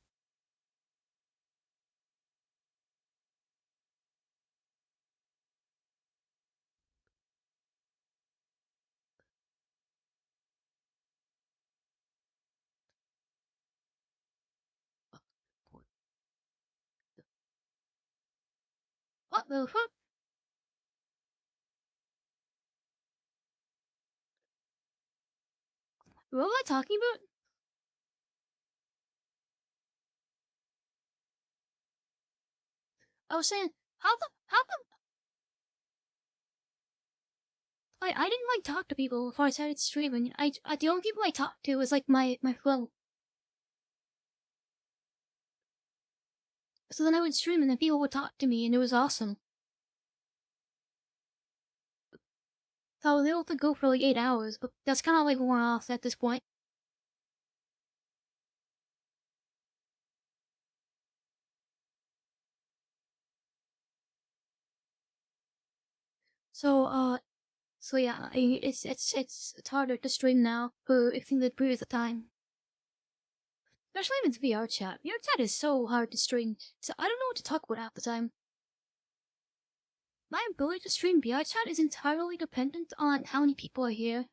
What the fuck? What was I talking about? I was saying, how the I didn't like talk to people before I started streaming. The only people I talked to was like my phone. So then I would stream and then people would talk to me and it was awesome. So I was able to go for like 8 hours, but that's kind of like worn off at this point. So so yeah, it's harder to stream now for extended periods of time. Especially if it's VRChat. VRChat is so hard to stream, so I don't know what to talk about half the time. My ability to stream VRChat is entirely dependent on how many people are here.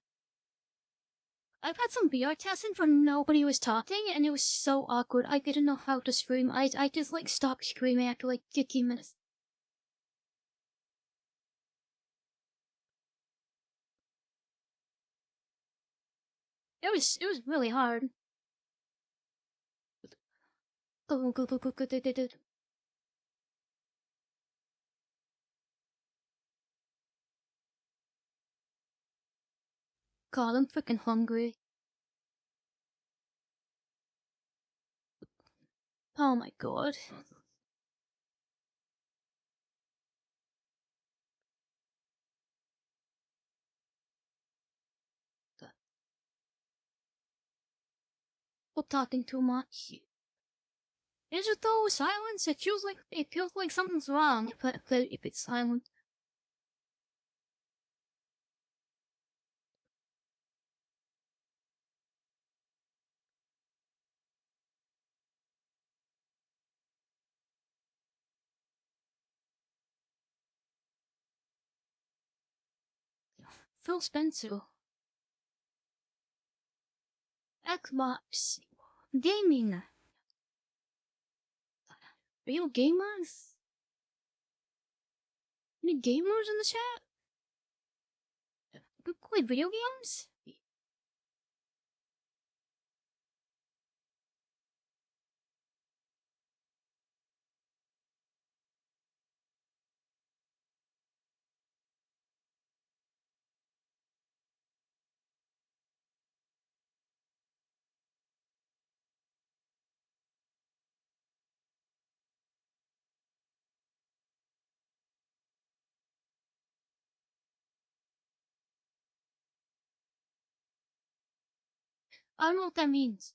I've had some VR testing where nobody was talking, and it was so awkward. I didn't know how to scream. I just like stopped screaming after like 15 minutes. It was really hard. God, I'm freaking hungry. Oh my god. Stop talking too much. Is it though silence? It feels like something's wrong if it's silent. Phil Spencer. Xbox. Gaming. Real gamers? Any gamers in the chat? Who play video games? I don't know what that means.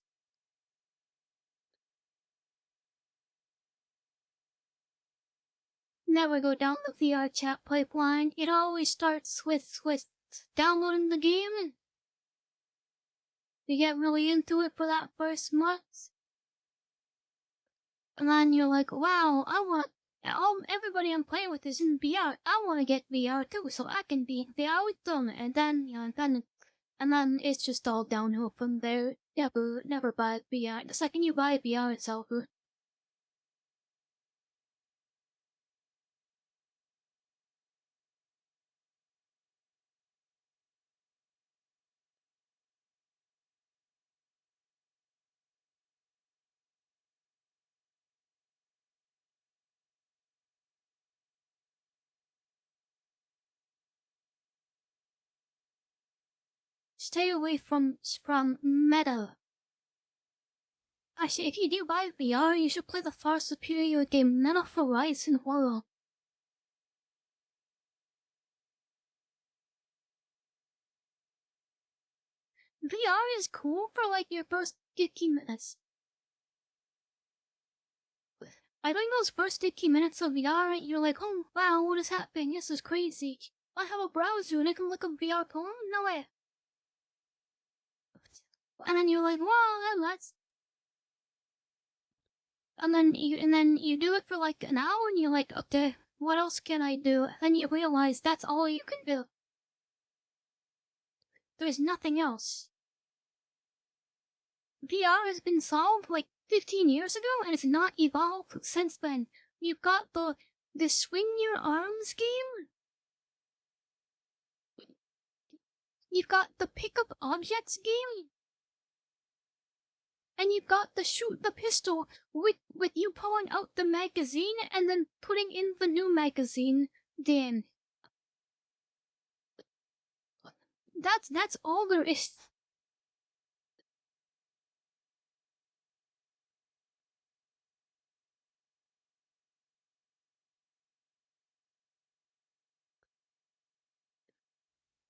Never go down the VRChat pipeline. It always starts with downloading the game and you get really into it for that first month. And then you're like, wow, everybody I'm playing with is in VR. I want to get VR too, so I can be in VR with them. And then, and then it's just all downhill from there. Never buy VR. The second you buy VR, it's over. Stay away from meta. Actually, if you do buy VR, you should play the far superior game None of Horizon World. VR is cool for like your first 15 minutes. I think those first 15 minutes of VR, you're like, oh wow, what is happening? This is crazy. I have a browser and I can look up VR porn? No way. And then you're like, wow, that's. And then you do it for like an hour and you're like, okay, what else can I do? And then you realize that's all you can do. There's nothing else. VR has been solved like 15 years ago and it's not evolved since then. You've got the swing your arms game. You've got the pick up objects game. And you've got the shoot the pistol with you pulling out the magazine and then putting in the new magazine. Damn. That's all there is.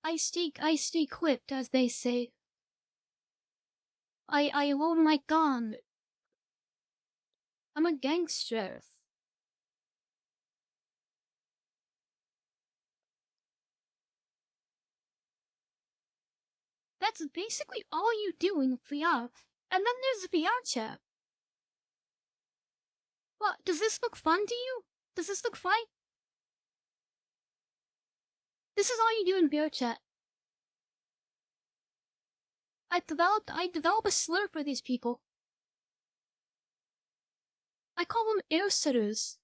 I stay clipped, as they say. I load my gun. I'm a gangster. That's basically all you do in VR. And then there's VRChat. What, does this look fun to you? Does this look fun? This is all you do in VRChat. I develop a slur for these people. I call them air sitters.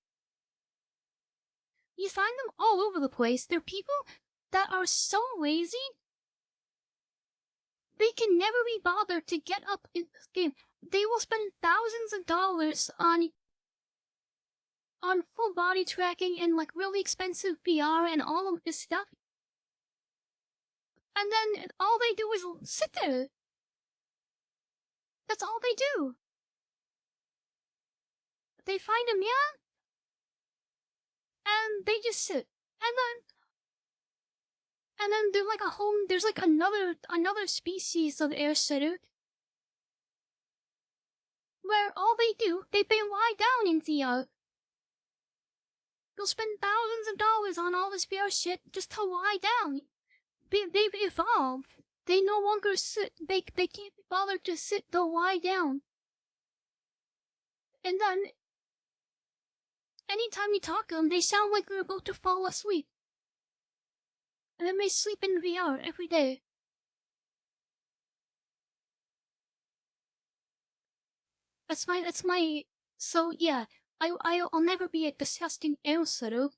You find them all over the place. They're people that are so lazy, they can never be bothered to get up in this game. They will spend thousands of dollars on full body tracking and like really expensive VR and all of this stuff. And then all they do is sit there. That's all they do. They find a meow, and they just sit. And then they're like there's like another species of air sitter where all they do, they lie down in VR. You'll spend thousands of dollars on all this VR shit just to lie down. They've evolved. They no longer sit. They can't be bothered to sit. They'll lie down. And then, anytime you talk to them, they sound like they're about to fall asleep. And then they sleep in VR every day. That's my. So yeah, I'll never be a disgusting air sitter.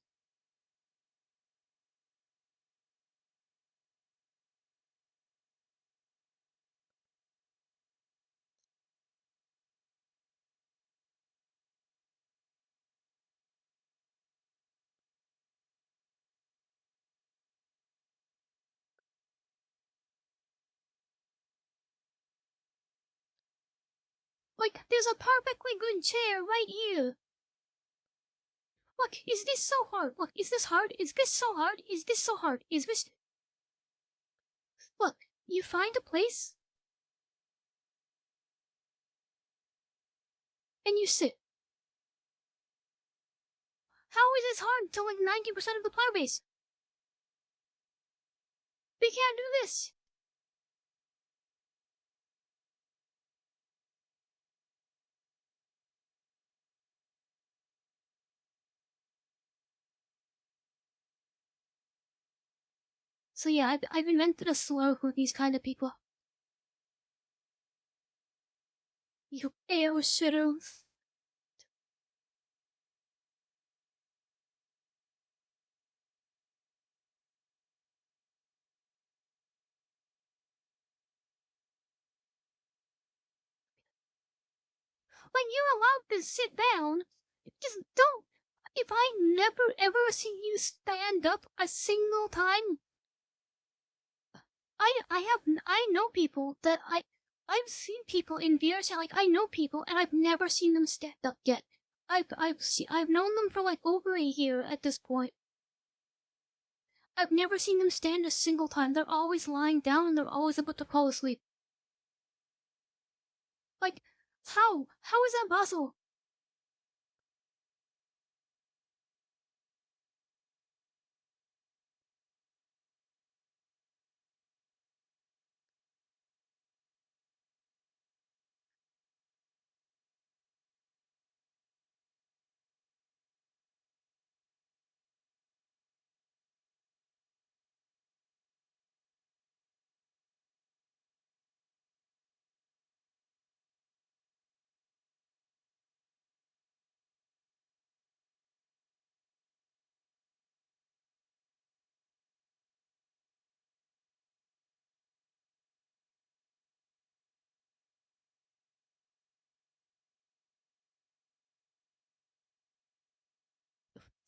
Like, there's a perfectly good chair right here. Look, is this so hard? Look, is this hard? Is this so hard? Is this so hard? Is this... Look, you find a place, and you sit. How is this hard to like 90% of the player base? We can't do this. So yeah, I've invented a slur for these kind of people. You air shitters. When you're allowed to sit down, just don't. If I never ever see you stand up a single time, I know people that I've seen people in VRChat, like I know people, and I've never seen them stand up yet. I've known them for like over a year at this point. I've never seen them stand a single time. They're always lying down and they're always about to fall asleep. Like, how? How is that possible?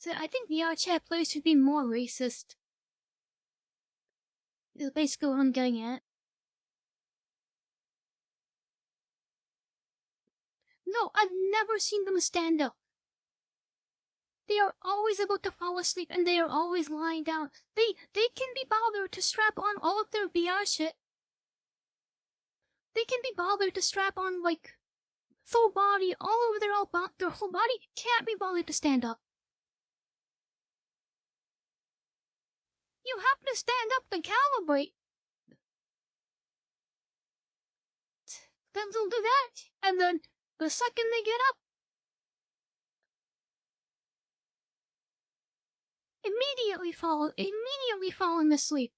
So I think VRChat players should be more racist. Is basically what I'm getting at. No, I've never seen them stand up. They are always about to fall asleep and they are always lying down. They can be bothered to strap on all of their VR shit. They can be bothered to strap on like full body all over their whole body. Can't be bothered to stand up. You have to stand up to calibrate. Then they'll do that, and then the second they get up, immediately falling asleep.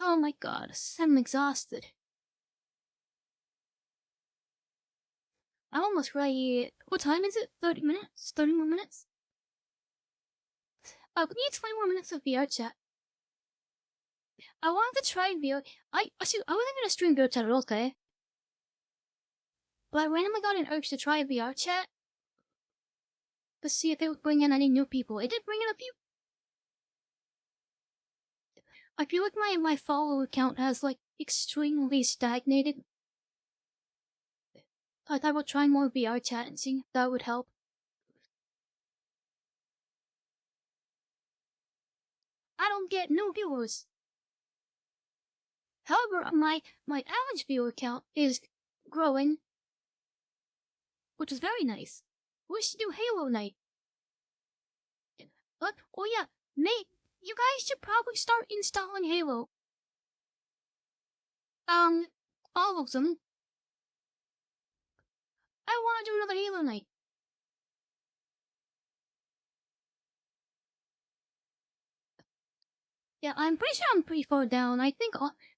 Oh my god, I'm exhausted. I'm almost ready. What time is it? 30 minutes? 30 more minutes? We need 20 more minutes of VR chat. I wanted to try VR. I wasn't gonna stream VR chat at all, okay? But I randomly got an urge to try VR chat to see if it would bring in any new people. It did bring in a few. I feel like my follower count has like extremely stagnated. I thought about trying more VR chat and seeing if that would help. I don't get new viewers. However, my average viewer count is growing, which is very nice. We should do Halo night. Oh yeah, you guys should probably start installing Halo. All of them. I want to do another Halo night. Yeah, I'm pretty sure I'm pretty far down. I think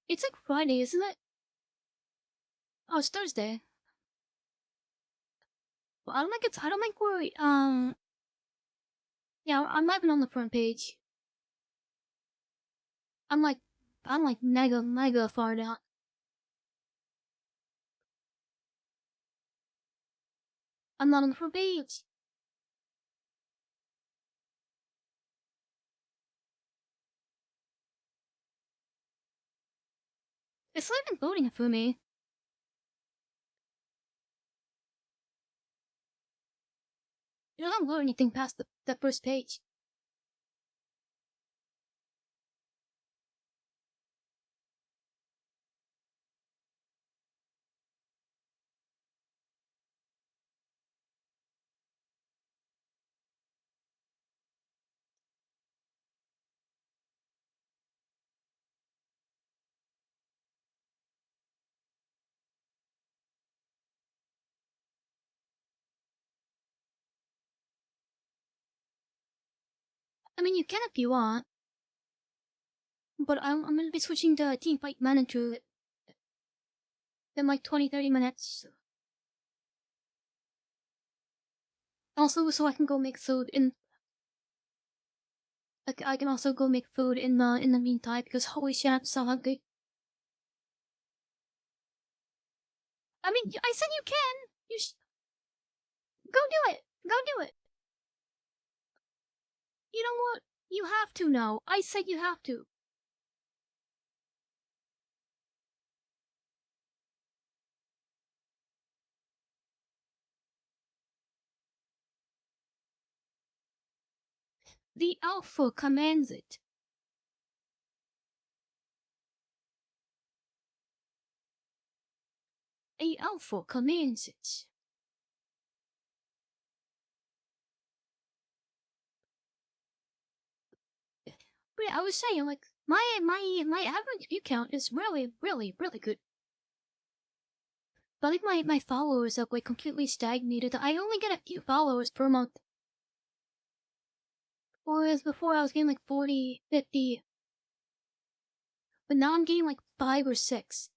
it's like Friday, isn't it? Oh, it's Thursday. Well, I don't think we're, yeah, I'm not even on the front page. I'm like mega far down. I'm not on the front page. It's not even loading for me. It doesn't load anything past the first page. I mean, you can if you want, but I'm gonna be switching to Team Fight Manager in like 20-30 minutes. Also, so I can go make food in. I can also go make food in the meantime because holy shit, I'm so hungry. I mean, I said you can. Go do it. Go do it. You know what? You have to now. I said you have to. The Alpha commands it. A Alpha commands it. But yeah, I was saying, like, my average view count is really good. But like my followers have like completely stagnated. I only get a few followers per month. Whereas before I was getting like 40, 50. But now I'm getting like 5 or 6.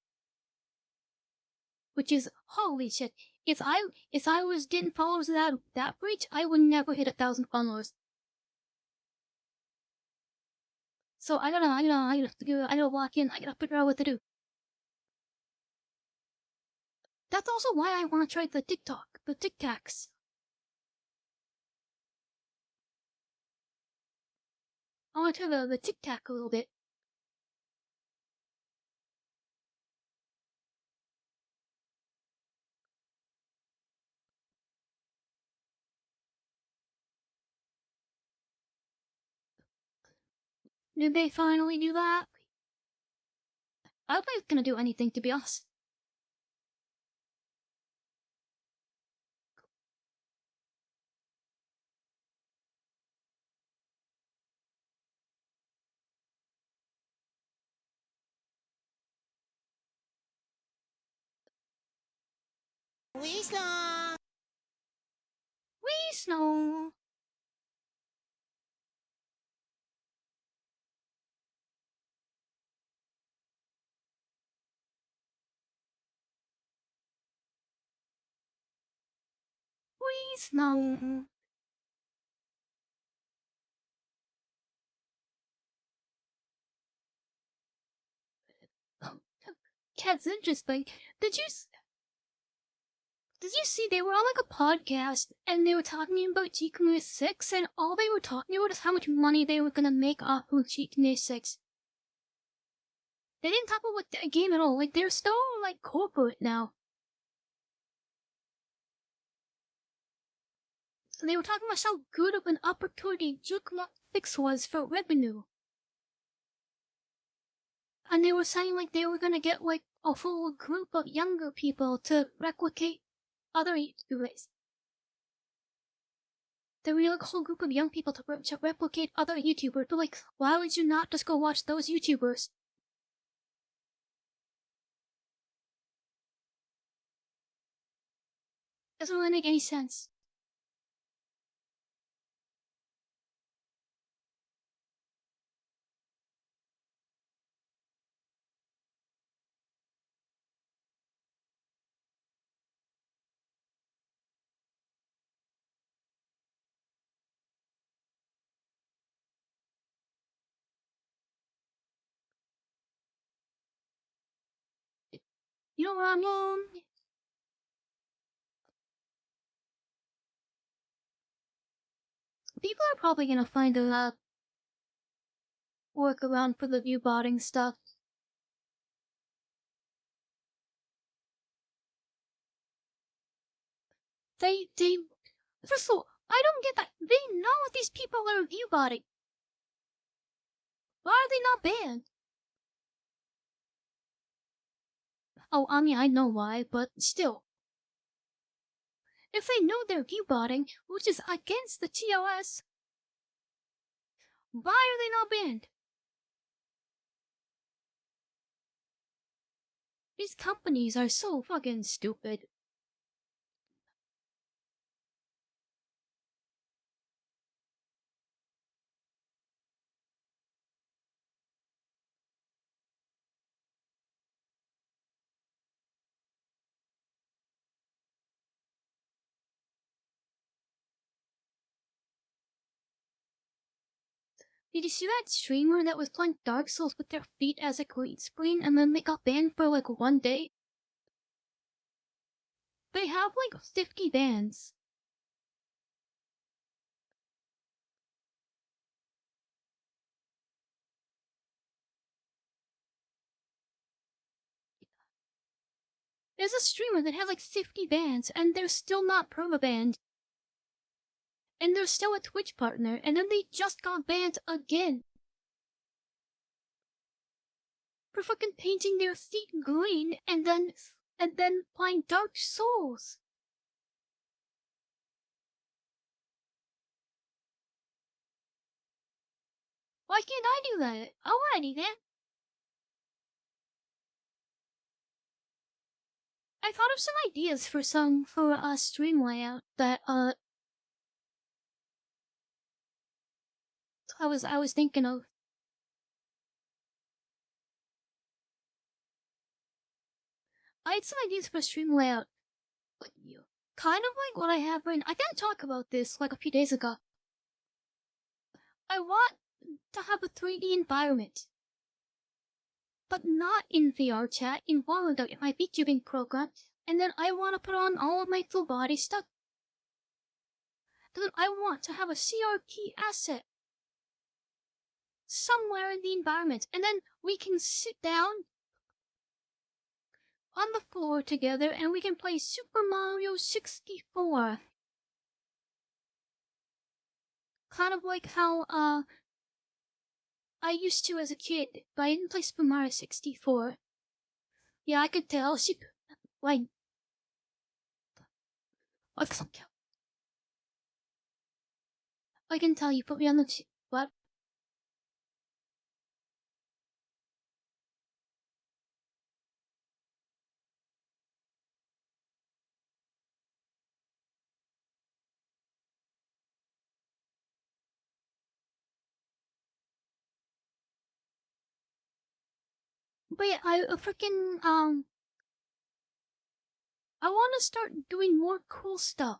Which is holy shit. If I was getting followers that rate, I would never hit 1,000 followers. So I gotta walk in, I gotta figure out what to do. That's also why I wanna try the Tic Tacs. I wanna try the Tic Tac a little bit. Did they finally do that? I don't think it's gonna do anything, to be honest. We saw. We snow. We snow. That's interesting. Did you see they were on like a podcast and they were talking about Cheek 6 and all they were talking about is how much money they were gonna make off of Cheek 6. They didn't talk about the game at all. Like they're still like corporate now. They were talking about how good of an opportunity Cheek 6 was for revenue. And they were saying like they were gonna get like a full group of younger people to replicate other YouTubers. There were like a whole group of young people to replicate other YouTubers, but like, why would you not just go watch those YouTubers? Doesn't really make any sense. You know what I mean? People are probably gonna find a workaround for the view botting stuff. First of all, I don't get that. They know these people are view botting. Why are they not banned? Oh, I mean, I know why, but still. If they know they're view botting, which is against the TOS, why are they not banned? These companies are so fucking stupid. Did you see that streamer that was playing Dark Souls with their feet as a green screen and then they got banned for like 1 day? They have like 50 bans. There's a streamer that has like 50 bans and they're still not perma-banned. And they're still a Twitch partner, and then they just got banned again. For fucking painting their feet green and then playing Dark Souls. Why can't I do that? I wanna do that. I thought of some ideas for a stream layout that I was thinking of. I had some ideas for a stream layout. Kind of like what I have written. I didn't talk about this like a few days ago. I want to have a 3D environment. But not in VRChat, in in my VTubing program, and then I want to put on all of my full body stuff. Then I want to have a CRT asset somewhere in the environment, and then we can sit down on the floor together and we can play Super Mario 64. Kind of like how I used to as a kid, but I didn't play Super Mario 64. Yeah, I could tell. Like, I can tell you put me on the what? But yeah, I want to start doing more cool stuff.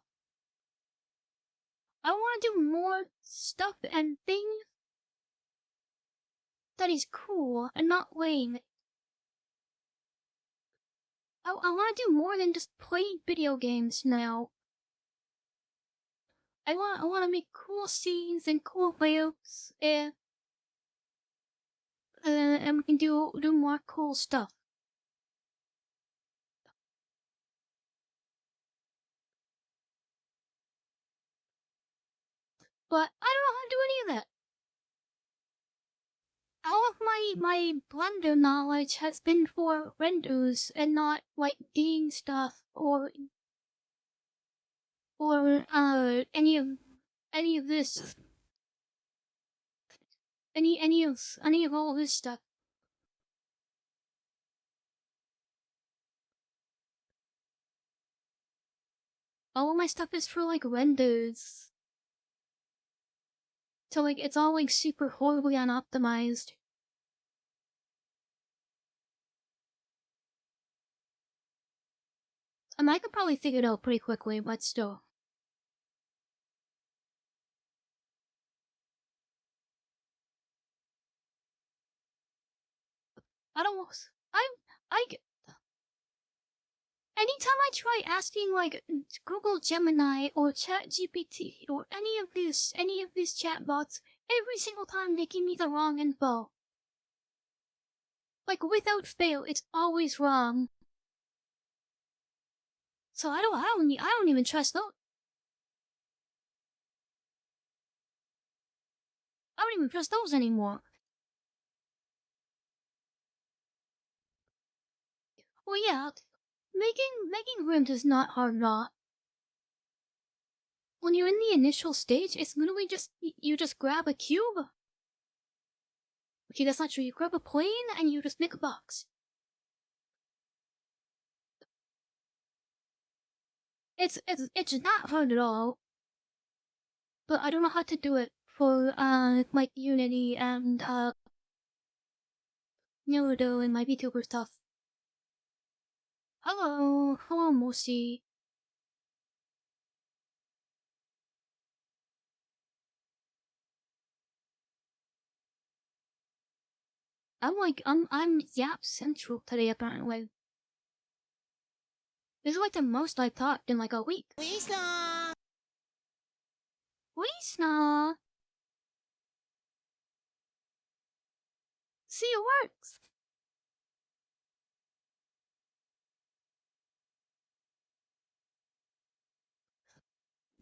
I want to do more stuff and things that is cool and not lame. I want to do more than just play video games now. I want to make cool scenes and cool layouts, and we can do more cool stuff. But I don't know how to do any of that. All of my Blender knowledge has been for renders and not like game stuff or any of this, any of all this stuff. All of my stuff is for like renders. So like it's all like super horribly unoptimized. I could probably figure it out pretty quickly, but still. I don't. I. Anytime I try asking like Google Gemini or ChatGPT or any of these chatbots, every single time they give me the wrong info. Like without fail, it's always wrong. So I don't even trust those. I don't even trust those anymore. Well, yeah, making rooms is not hard at all. When you're in the initial stage, it's literally just you just grab a cube. Okay, that's not true. You grab a plane and you just make a box. It's not hard at all. But I don't know how to do it for like Unity and Naruto and my VTuber stuff. Hello, Mosi. I'm Yap Central today apparently. This is like the most I've talked in like a week. Please lang. Please nah. See, it works.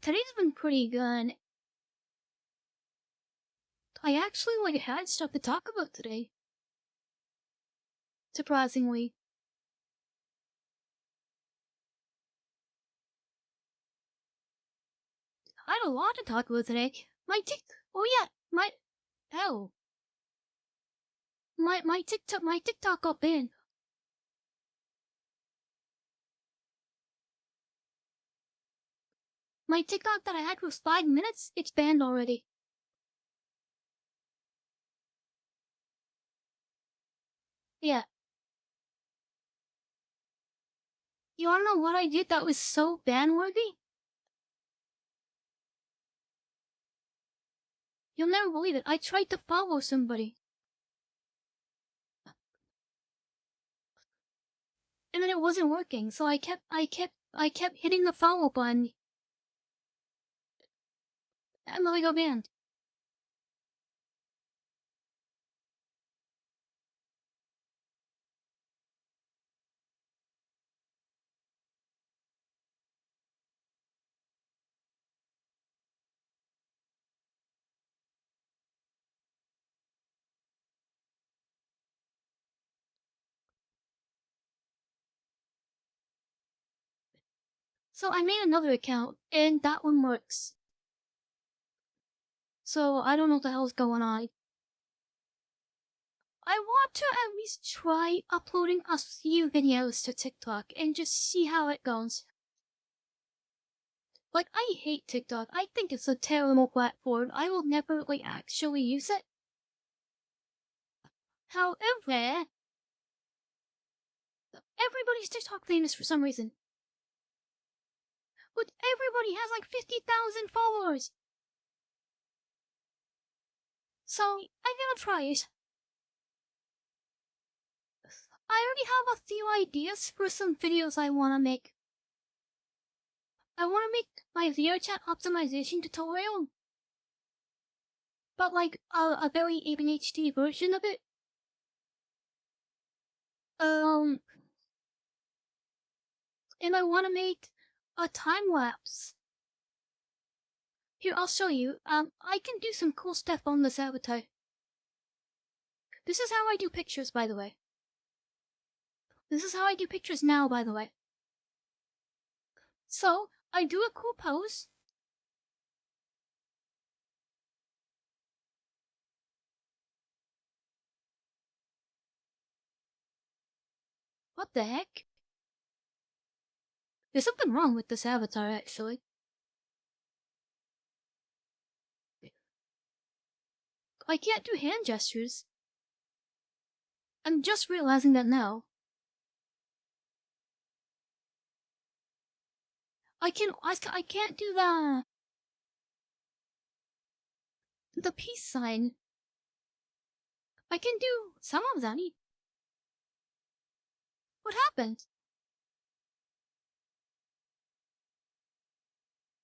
Today's been pretty good. I actually like had stuff to talk about today. Surprisingly. I had a lot to talk about today. Hell. My TikTok got banned. My TikTok that I had was 5 minutes, it's banned already. Yeah. You wanna know what I did that was so ban-worthy? You'll never believe it. I tried to follow somebody. And then it wasn't working, so I kept hitting the follow button. And I got banned. So I made another account, and that one works. So I don't know what the hell's going on. I want to at least try uploading a few videos to TikTok and just see how it goes. Like, I hate TikTok. I think it's a terrible platform. I will never, actually use it. However, everybody's TikTok famous for some reason. But everybody has like 50,000 followers. So, I'm gonna try it. I already have a few ideas for some videos I wanna make. I wanna make my VRChat optimization tutorial. But like, a very ADHD version of it. And I wanna make a time lapse. Here, I'll show you. I can do some cool stuff on this avatar. This is how I do pictures, by the way. This is how I do pictures now, by the way. So, I do a cool pose. What the heck? There's something wrong with this avatar, actually. I can't do hand gestures. I'm just realizing that now. I can't do the peace sign. I can do some of them. What happened?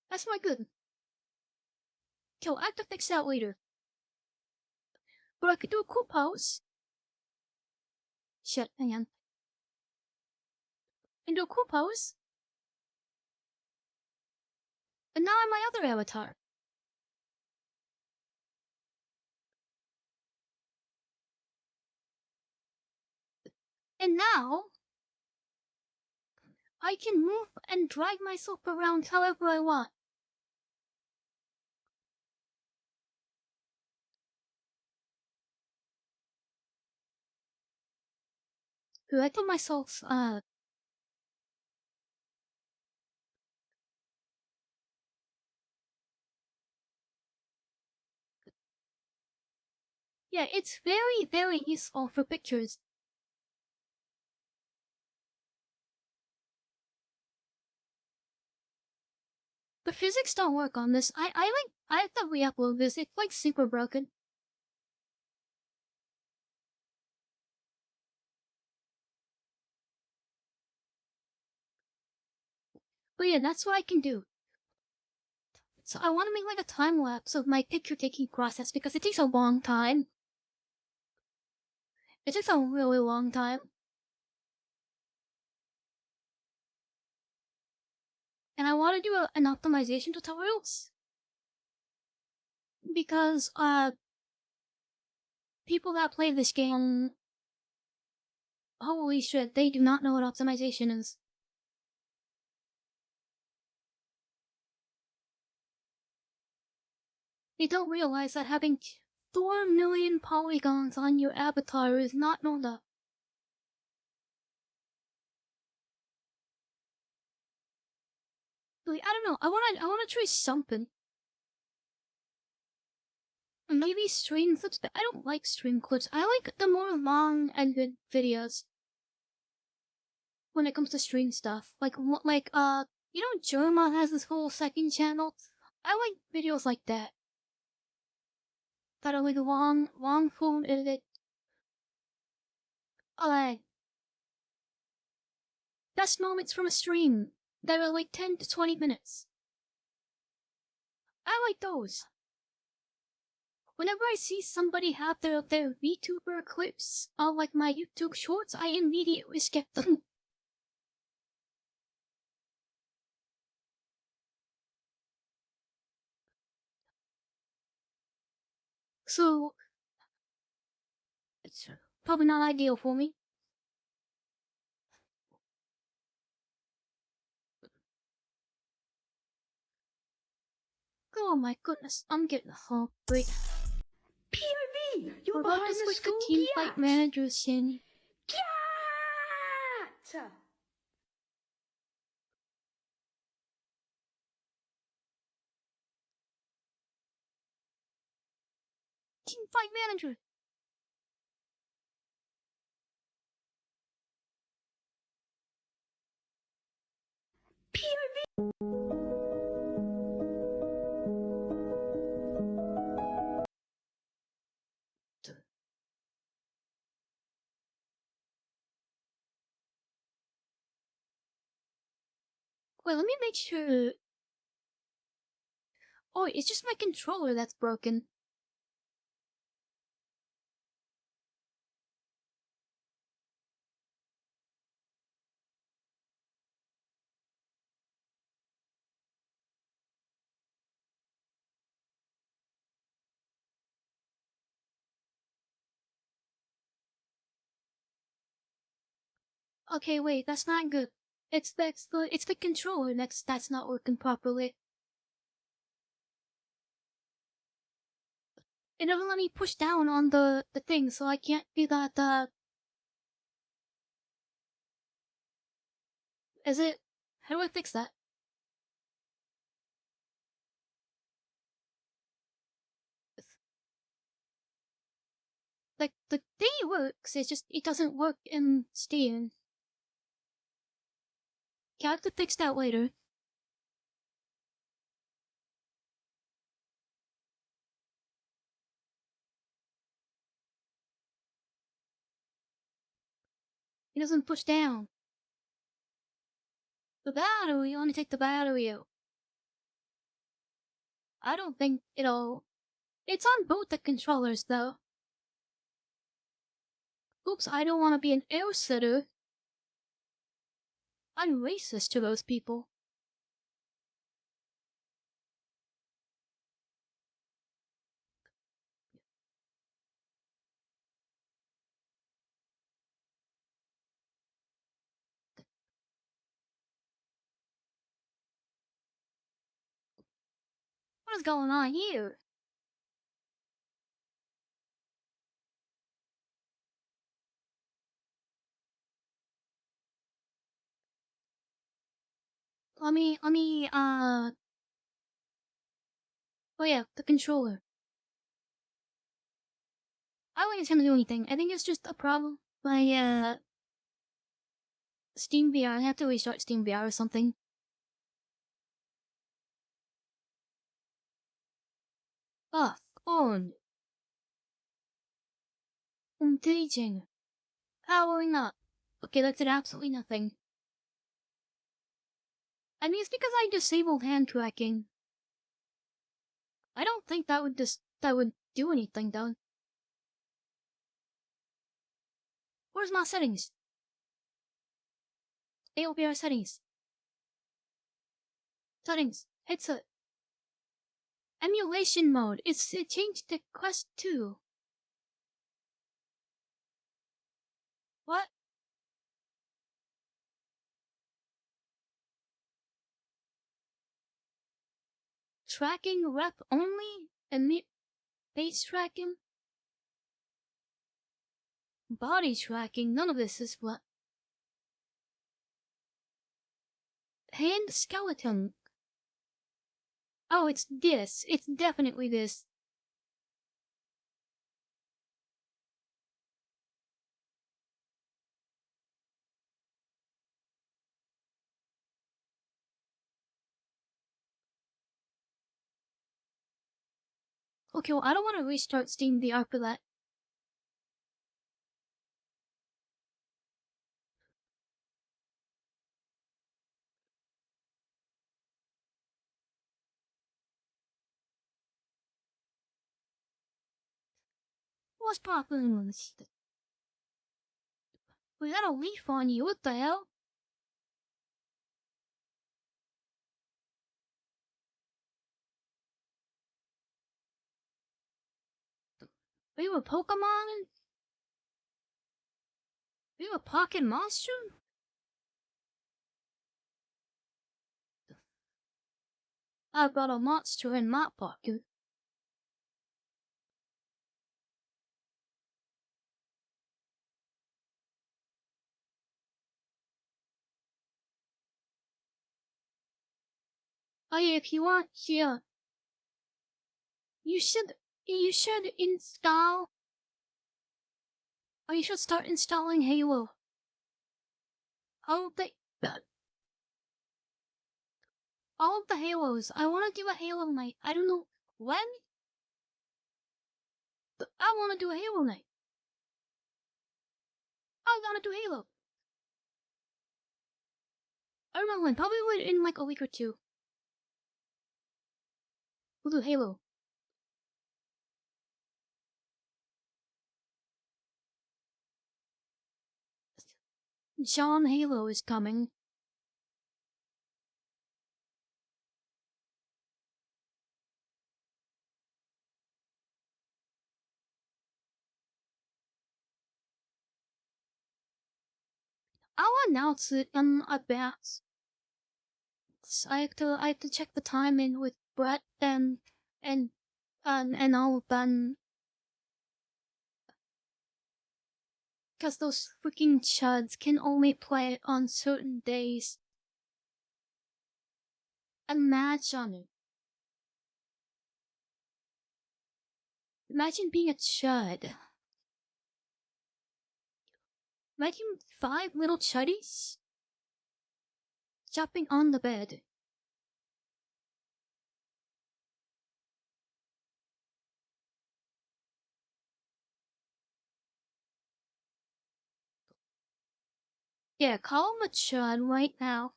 That's not good. Okay, I'll have to fix that later. But I could do a cool pose. Shit, hang on. And do a cool pose. And now I'm my other avatar. And now, I can move and drag myself around however I want. I put myself, yeah, it's very, very useful for pictures. The physics don't work on this. I have to re-upload this. It's like super broken. But yeah, that's what I can do. So I want to make like a time lapse of my picture taking process because it takes a long time. It takes a really long time. And I want to do an optimization tutorials. Because, people that play this game, holy shit, they do not know what optimization is. They don't realize that having 4 million polygons on your avatar is not enough. Like, I don't know, I wanna try something. Maybe stream clips, but I don't like stream clips. I like the more long and good videos. When it comes to stream stuff. You know, Jerma has this whole second channel? I like videos like that. That are like long form edited. Like, best moments from a stream that are like 10 to 20 minutes. I like those. Whenever I see somebody have their VTuber clips of like my YouTube shorts, I immediately skip them. So, it's probably not ideal for me. Oh my goodness, I'm getting hungry. POV! We're You're about behind to the switch to school team cat! fight manager, Shin. Cat! Team fight manager. Wait, let me make sure. Oh, it's just my controller that's broken. Okay, wait, that's not good. It's the controller that's not working properly. It doesn't let me push down on the thing, so I can't do that. Is it? How do I fix that? Like the thing works, it's just it doesn't work in Steam. Okay, I have to fix that later. It doesn't push down. The battery, you only take the battery out. I don't think it'll. It's on both the controllers though. Oops, I don't want to be an air sitter. I'm racist to those people. What is going on here? Oh yeah, the controller. I don't think it's gonna do anything. I think it's just a problem. My, Steam VR. I have to restart Steam VR or something. Ah, on. Engaging. Powering up. Okay, that did absolutely nothing. I mean, it's because I disabled hand tracking. I don't think that would do anything though. Where's my settings? AOPR settings. Settings. Headset. Emulation mode. It changed to Quest 2. What? Tracking rep only? And face tracking? Body tracking? None of this is what. Hand skeleton. Oh, it's this. It's definitely this. Okay, well, I don't want to restart Steam VR for that. What's poppin'? We got a leaf on you, what the hell? Are you a Pokemon? Are you a pocket monster? I've got a monster in my pocket. Oh yeah, if you want, yeah. You should install. Oh, you should start installing Halo. All of the, all of the Halos. I want to do a Halo night. I don't know when, but I want to do a Halo night. I want to do Halo. I don't know when. Probably in like a week or two. We'll do Halo. John Halo is coming. I'll announce it in advance. I have to check the time in with Brett and all of them. Because those freaking chuds can only play it on certain days. Imagine being a chud. Imagine 5 little chuddies jumping on the bed. Yeah, call him a chud right now.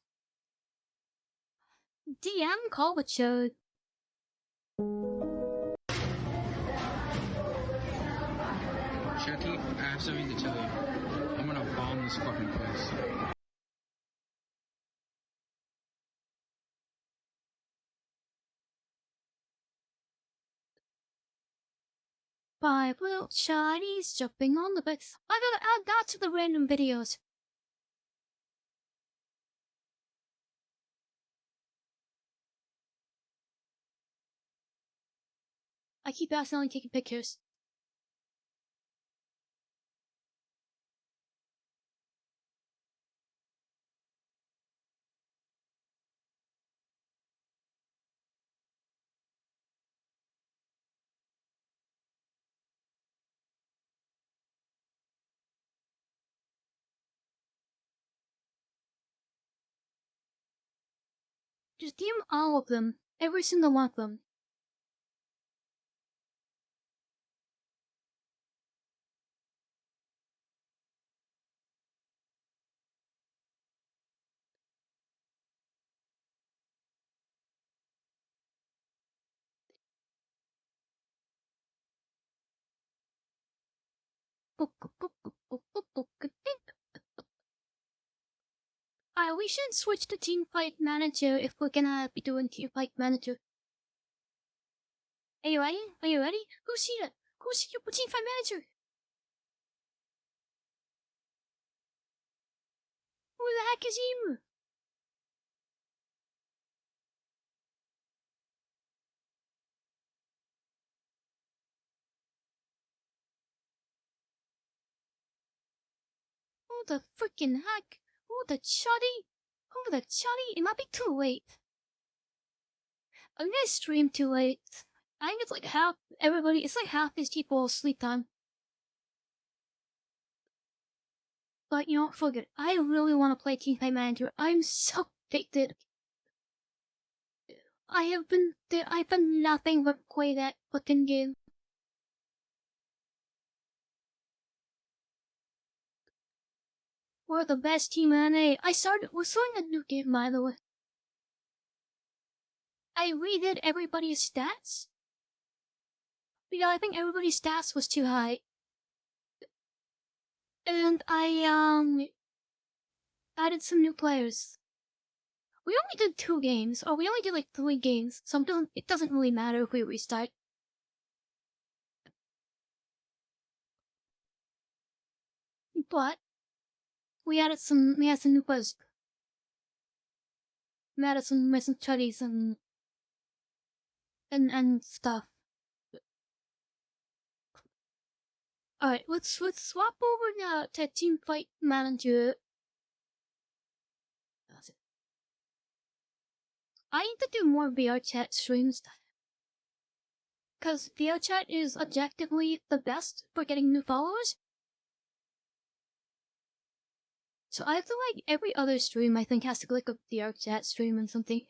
DM, call a chud. Shetty, I have something to tell you. I'm gonna bomb this fucking place. Five little chuddies jumping on the bed. I gotta add that to the random videos. I keep accidentally taking pictures. Just DM all of them. Every single one of them. We should switch to Team Fight Manager if we're gonna be doing Team Fight Manager. Are you ready? Are you ready? Who's here? Who's here for Team Fight Manager? Who the heck is him? Who the freaking heck? Who the chuddy? Who the chuddy? It might be too late. I'm gonna stream too late. I think it's like half everybody. It's like half these people's sleep time. But you know, forget it. I really want to play Team Fight Manager. I'm so addicted. I've been nothing but play that fucking game. We're the best team in NA. We're starting a new game, by the way. I redid everybody's stats. Because I think everybody's stats was too high. And I added some new players. We only did 2 games, or we only did like 3 games, so it doesn't really matter if we restart. But we had some new players. We added some chuddies and stuff. Alright, let's swap over now to Team Fight Manager. I need to do more VRChat streams. Cause VRChat is objectively the best for getting new followers. So I feel like every other stream I think has to click a VRChat stream and something.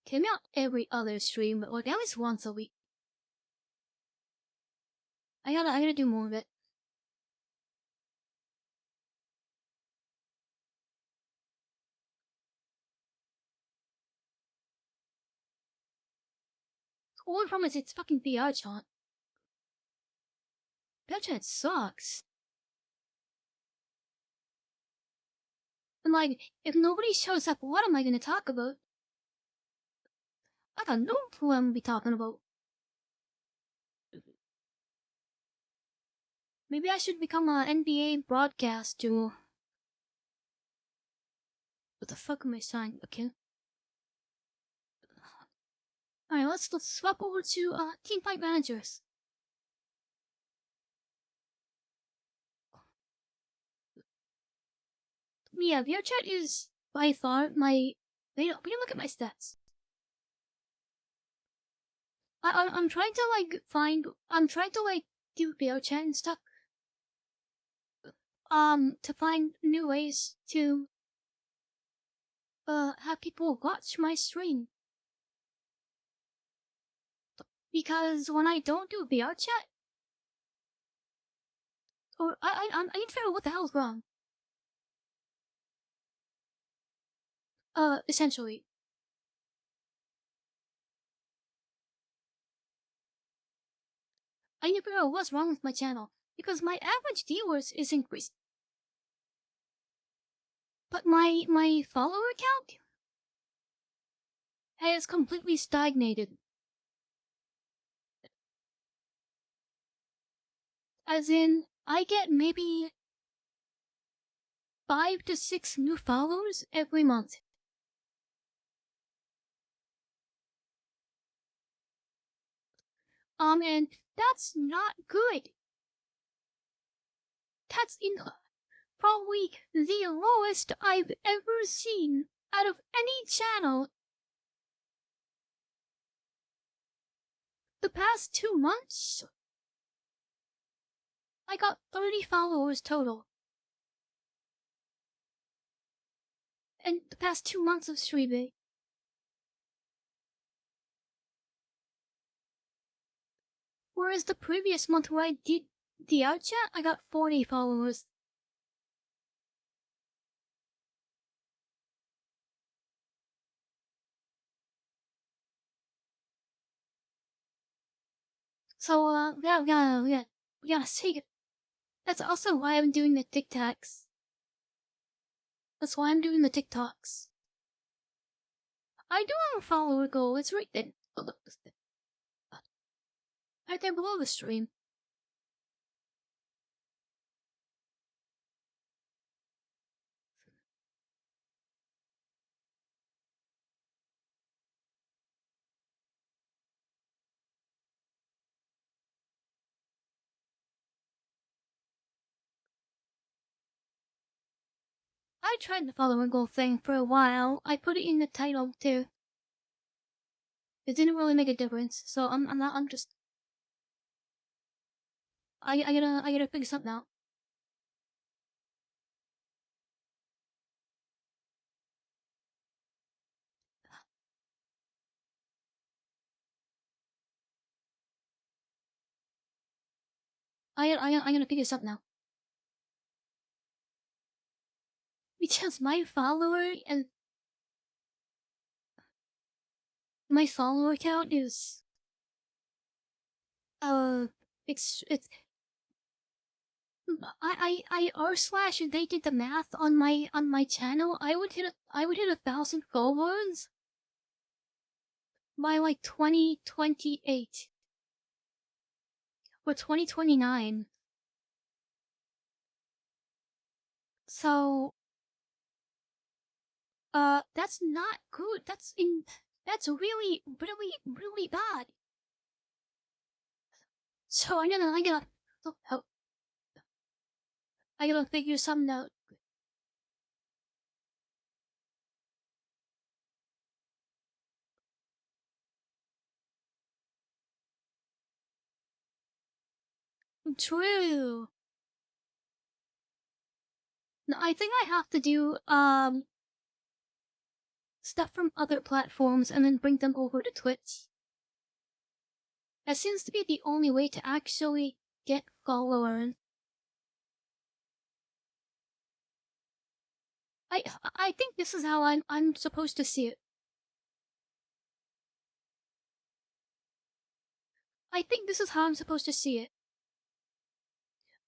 Okay, not every other stream, but like at least once a week. I gotta do more of it. The only problem is it's fucking VRChat. VRChat sucks. And like, if nobody shows up, what am I gonna talk about? I got no clue what I'm gonna be talking about. Maybe I should become an NBA broadcaster. What the fuck am I saying? Okay. Alright, let's swap over to Team Fight Managers. Yeah, VRChat is by far my. We don't look at my stats. I'm trying to like find. I'm trying to like do VRChat and stuff. To find new ways to have people watch my stream. Because when I don't do VRChat, or I need to figure out what the hell's wrong. Essentially. I need to figure out what's wrong with my channel. Because my average viewers is increasing. But my follower count has completely stagnated. As in, I get maybe 5 to 6 new followers every month. And that's not good. That's probably the lowest I've ever seen out of any channel. The past 2 months, I got 30 followers total. And the past 2 months of streaming. Whereas the previous month where I did the VRChat, I got 40 followers. So, yeah. Yeah, see, that's also why I'm doing the TikToks. That's why I'm doing the TikToks. I do have a follower goal. It's right there. Oh, look, right there below the stream. I tried the follower goal thing for a while. I put it in the title too. It didn't really make a difference, so I'm just. I gotta figure something out. I gotta figure something out. Because my follower and my follower count is it's I r slash they did the math on my channel. I would hit 1,000 followers by like 2028 or 2029. So that's not good. That's really really bad. So oh, I gotta figure something out. True. No, I think I have to do stuff from other platforms and then bring them over to Twitch. That seems to be the only way to actually get followers. I think this is how I'm supposed to see it. I think this is how I'm supposed to see it.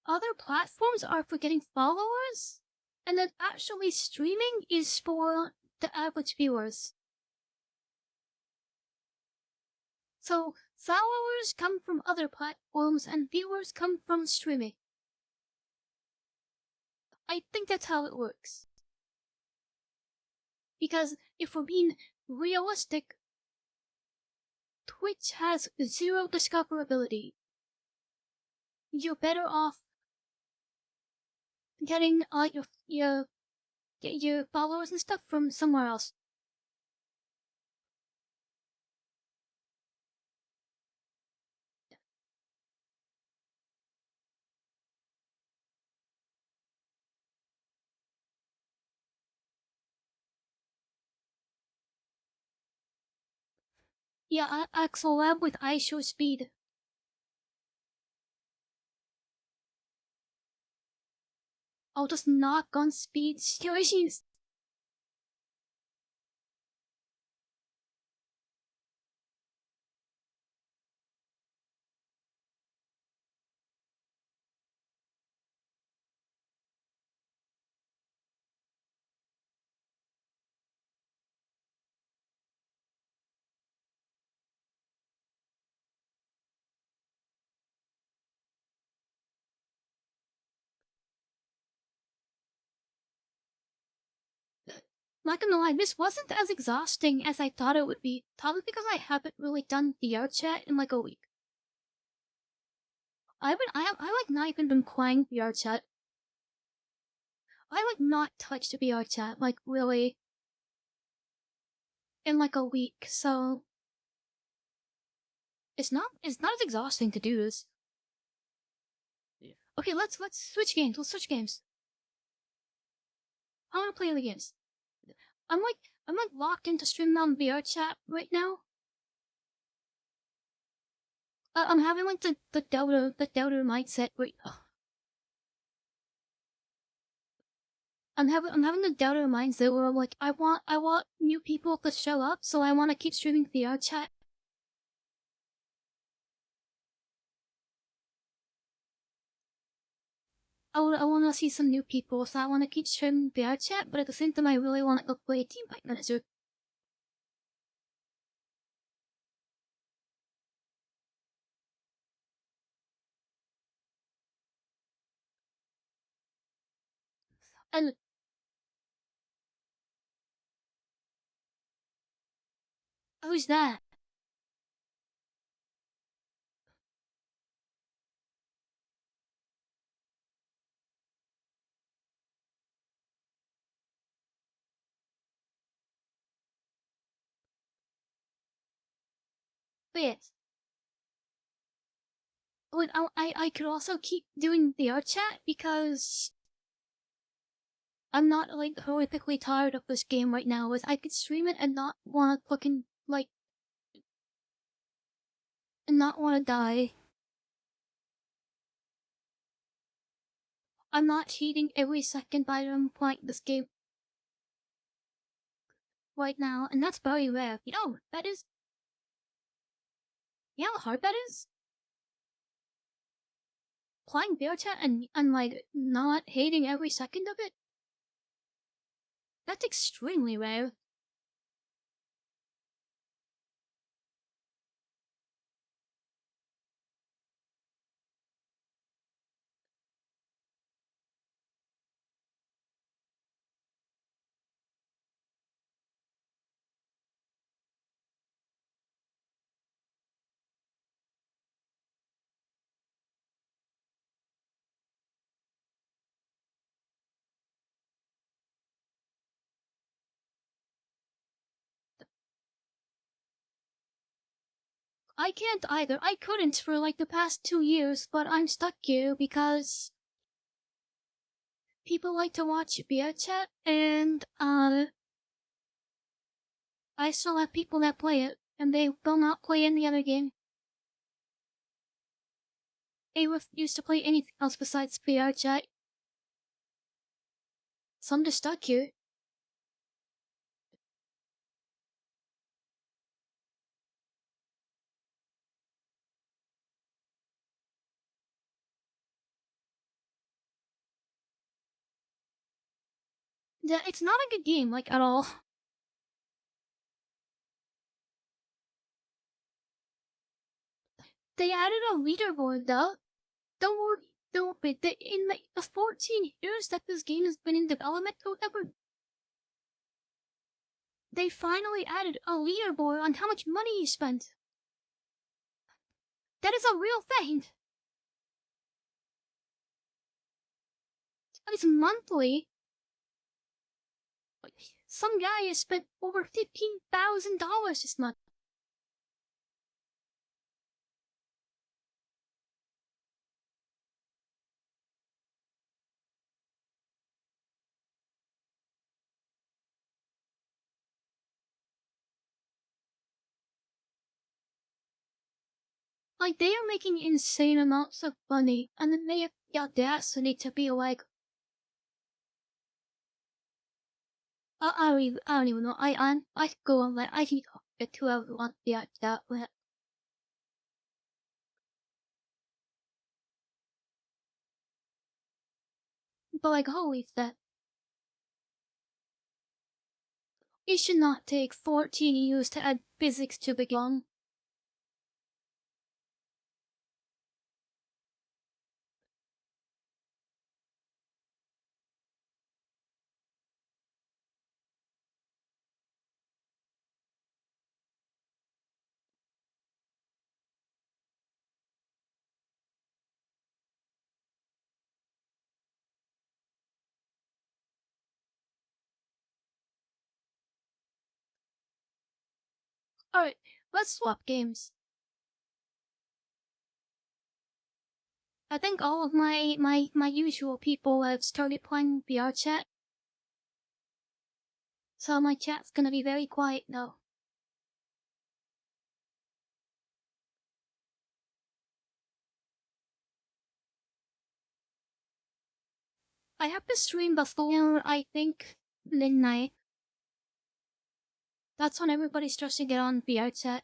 Other platforms are for getting followers, and then actually streaming is for the average viewers. So followers come from other platforms and viewers come from streaming. I think that's how it works. Because if we're being realistic, Twitch has zero discoverability. You're better off getting your followers and stuff from somewhere else. Yeah, Axel Lab with ISO speed. I'll just knock on speed situations. Not gonna lie, this wasn't as exhausting as I thought it would be, probably because I haven't really done VRChat in like a week. I like not even been playing VRChat. I like not touched VRChat like really in like a week, so it's not as exhausting to do this. Okay, let's switch games. Let's switch games. I want to play the games. I'm like locked into Streamdown VRChat right now. I'm having like the Delta mindset. Wait, I'm having the Delta mindset where I'm like I want new people to show up, so I want to keep streaming VRChat. I want to see some new people, so I want to keep streaming VRChat, but at the same time, I really want to go play Team Fight Manager. And who's that? Wait. Wait, I could also keep doing VRChat because I'm not like horrifically tired of this game right now. I could stream it and not want to fucking like and not want to die. I'm not cheating every second by playing this game right now, and that's very rare. You know, that is. You know how hard that is? Playing VRChat and like not hating every second of it? That's extremely rare. I can't either. I couldn't for like the past 2 years, but I'm stuck here because people like to watch VRChat and I still have people that play it and they will not play any other game. They refuse to play anything else besides VRChat. So I'm just stuck here. Yeah, it's not a good game, like at all. They added a leaderboard though. Don't worry, don't be. In like the 14 years that this game has been in development or whatever, they finally added a leaderboard on how much money you spent. That is a real thing. It's monthly. Some guy has spent over $15,000 this month. Like, they are making insane amounts of money, and then they have the audacity to be like, I don't even know. I could go on like I can get to everyone that way. But like, holy shit. It should not take 14 years to add physics to the game. Alright, let's swap games. I think all of my usual people have started playing VRChat. So my chat's gonna be very quiet now. I have to stream before, I think, midnight. That's when everybody starts to get on VRChat.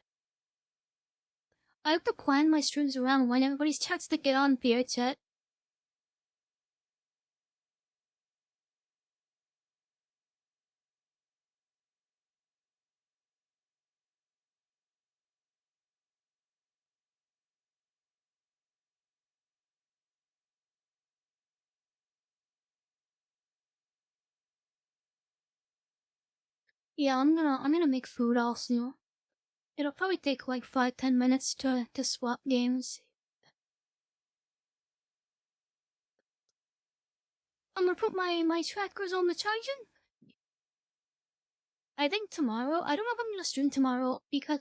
I have to plan my streams around when everybody starts to get on VRChat. Yeah, I'm gonna make food also. It'll probably take like 5-10 minutes to swap games. I'm gonna put my trackers on the charging. I think tomorrow. I don't know if I'm gonna stream tomorrow because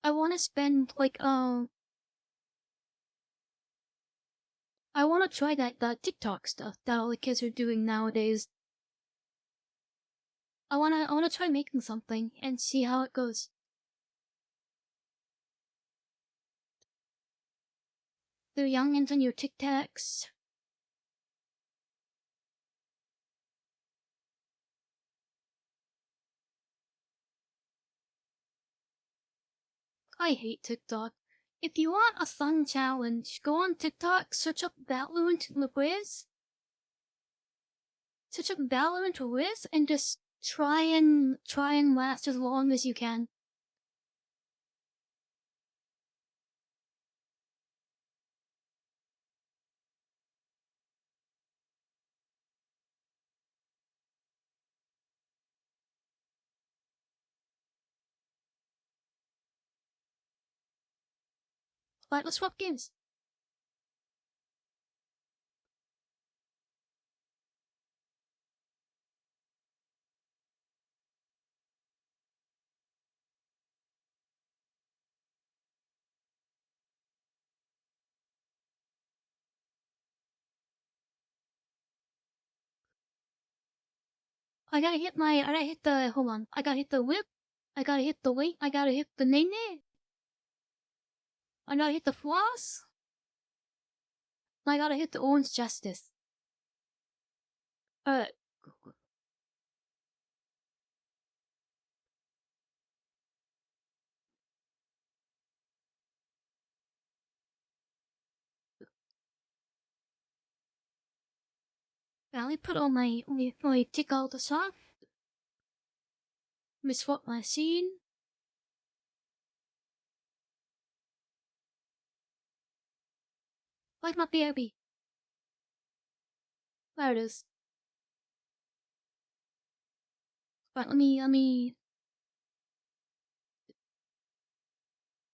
I want to spend like I want to try that TikTok stuff that all the kids are doing nowadays. I wanna try making something and see how it goes. The youngins and your TikToks. I hate TikTok. If you want a fun challenge, go on TikTok, search up Valorant Wiz. Search up Valorant Wiz and just try and last as long as you can. Alright, let's swap games. I gotta hit the, hold on. I gotta hit the whip. I gotta hit the weight. I gotta hit the nene. I gotta hit the floss. I gotta hit the orange justice. Uh, let me put on my tick out the sock. Let me swap my scene. Like my baby. There it is. Right, let me